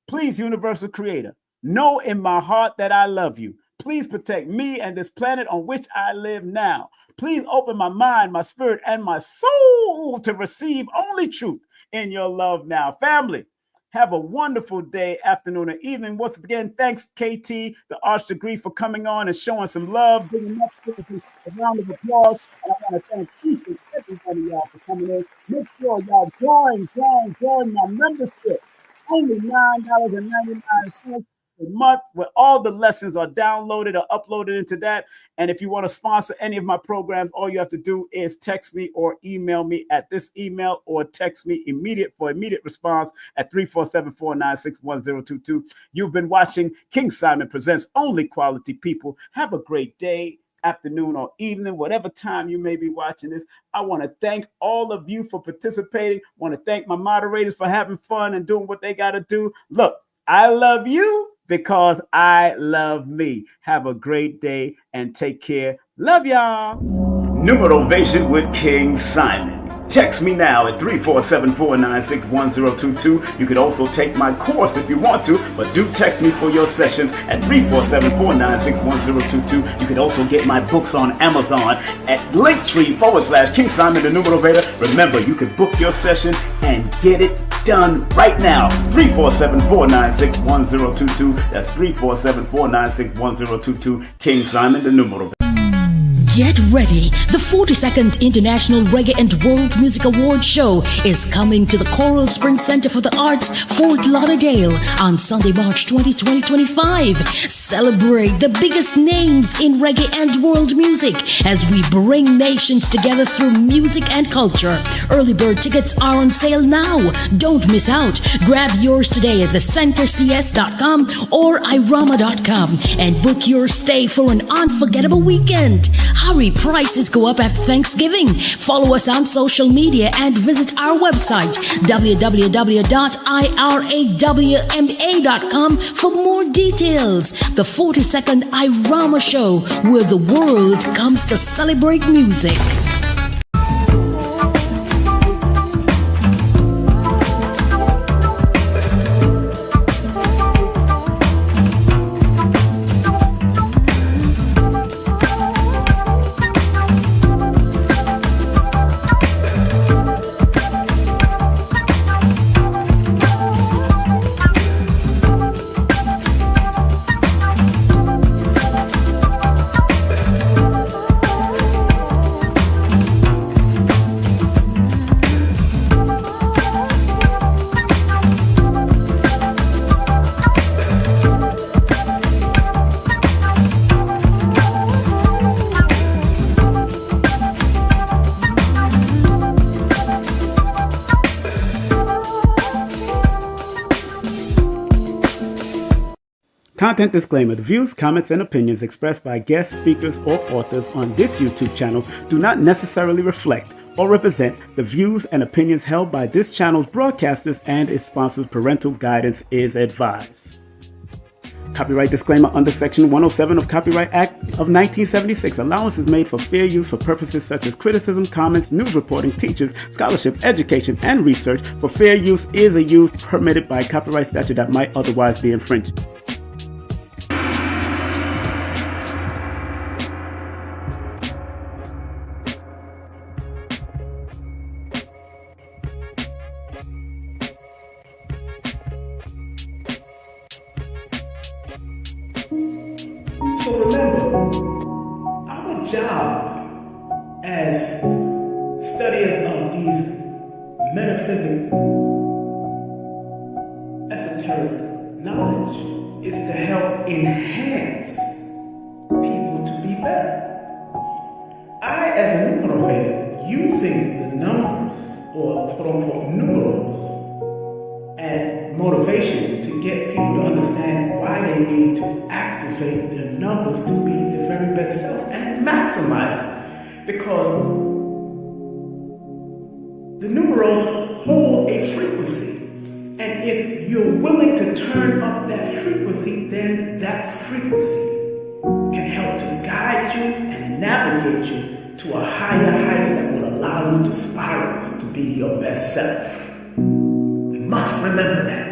Please, Universal Creator, know in my heart that I love you. Please protect me and this planet on which I live now. Please open my mind, my spirit, and my soul to receive only truth in your love now. Family, have a wonderful day, afternoon, and evening. Once again, thanks, KT, the Arts Degree, for coming on and showing some love, bringing up a round of applause. And I want to thank each and every one of y'all for coming in. Make sure y'all join my membership. Only $9.99 a month, where all the lessons are downloaded or uploaded into that. And if you want to sponsor any of my programs, all you have to do is text me or email me at this email, or text me for immediate response at 347-496-1022. You've been watching King Simon Presents Only Quality People. Have a great day, afternoon, or evening, whatever time you may be watching this. I want to thank all of you for participating. I want to thank my moderators for having fun and doing what they got to do. Look, I love you because I love me. Have a great day and take care. Love y'all. Numerovation with King Simon. Text me now at 347-496-1022. You could also take my course if you want to, but do text me for your sessions at 347-496-1022. You could also get my books on Amazon at Linktree/King Simon the Numerovator. Remember, you can book your session and get it done right now. 347-496-1022. That's 347-496-1022. King Simon the Numerovator. Get ready. The 42nd International Reggae and World Music Awards Show is coming to the Coral Springs Center for the Arts, Fort Lauderdale on Sunday, March 20, 2025. Celebrate the biggest names in reggae and world music as we bring nations together through music and culture. Early bird tickets are on sale now. Don't miss out. Grab yours today at thecentercs.com or irama.com and book your stay for an unforgettable weekend. Hurry, prices go up after Thanksgiving. Follow us on social media and visit our website, www.irawma.com, for more details. The 42nd Irama Show, where the world comes to celebrate music. Content disclaimer. The views, comments, and opinions expressed by guest speakers or authors on this YouTube channel do not necessarily reflect or represent the views and opinions held by this channel's broadcasters and its sponsors. Parental guidance is advised. Copyright disclaimer under Section 107 of Copyright Act of 1976. Allowance is made for fair use for purposes such as criticism, comments, news reporting, teachers, scholarship, education, and research. For fair use is a use permitted by copyright statute that might otherwise be infringed. So remember, job as studiers of these metaphysical, esoteric knowledge is to help enhance people to be better. I, as a numerator, using the numbers, or quote-unquote numerals, and motivation to get people to understand why they need to activate their numbers to be their very best self and maximize it. Because the numerals hold a frequency. And if you're willing to turn up that frequency, then that frequency can help to guide you and navigate you to a higher height that will allow you to spiral to be your best self. We must remember that.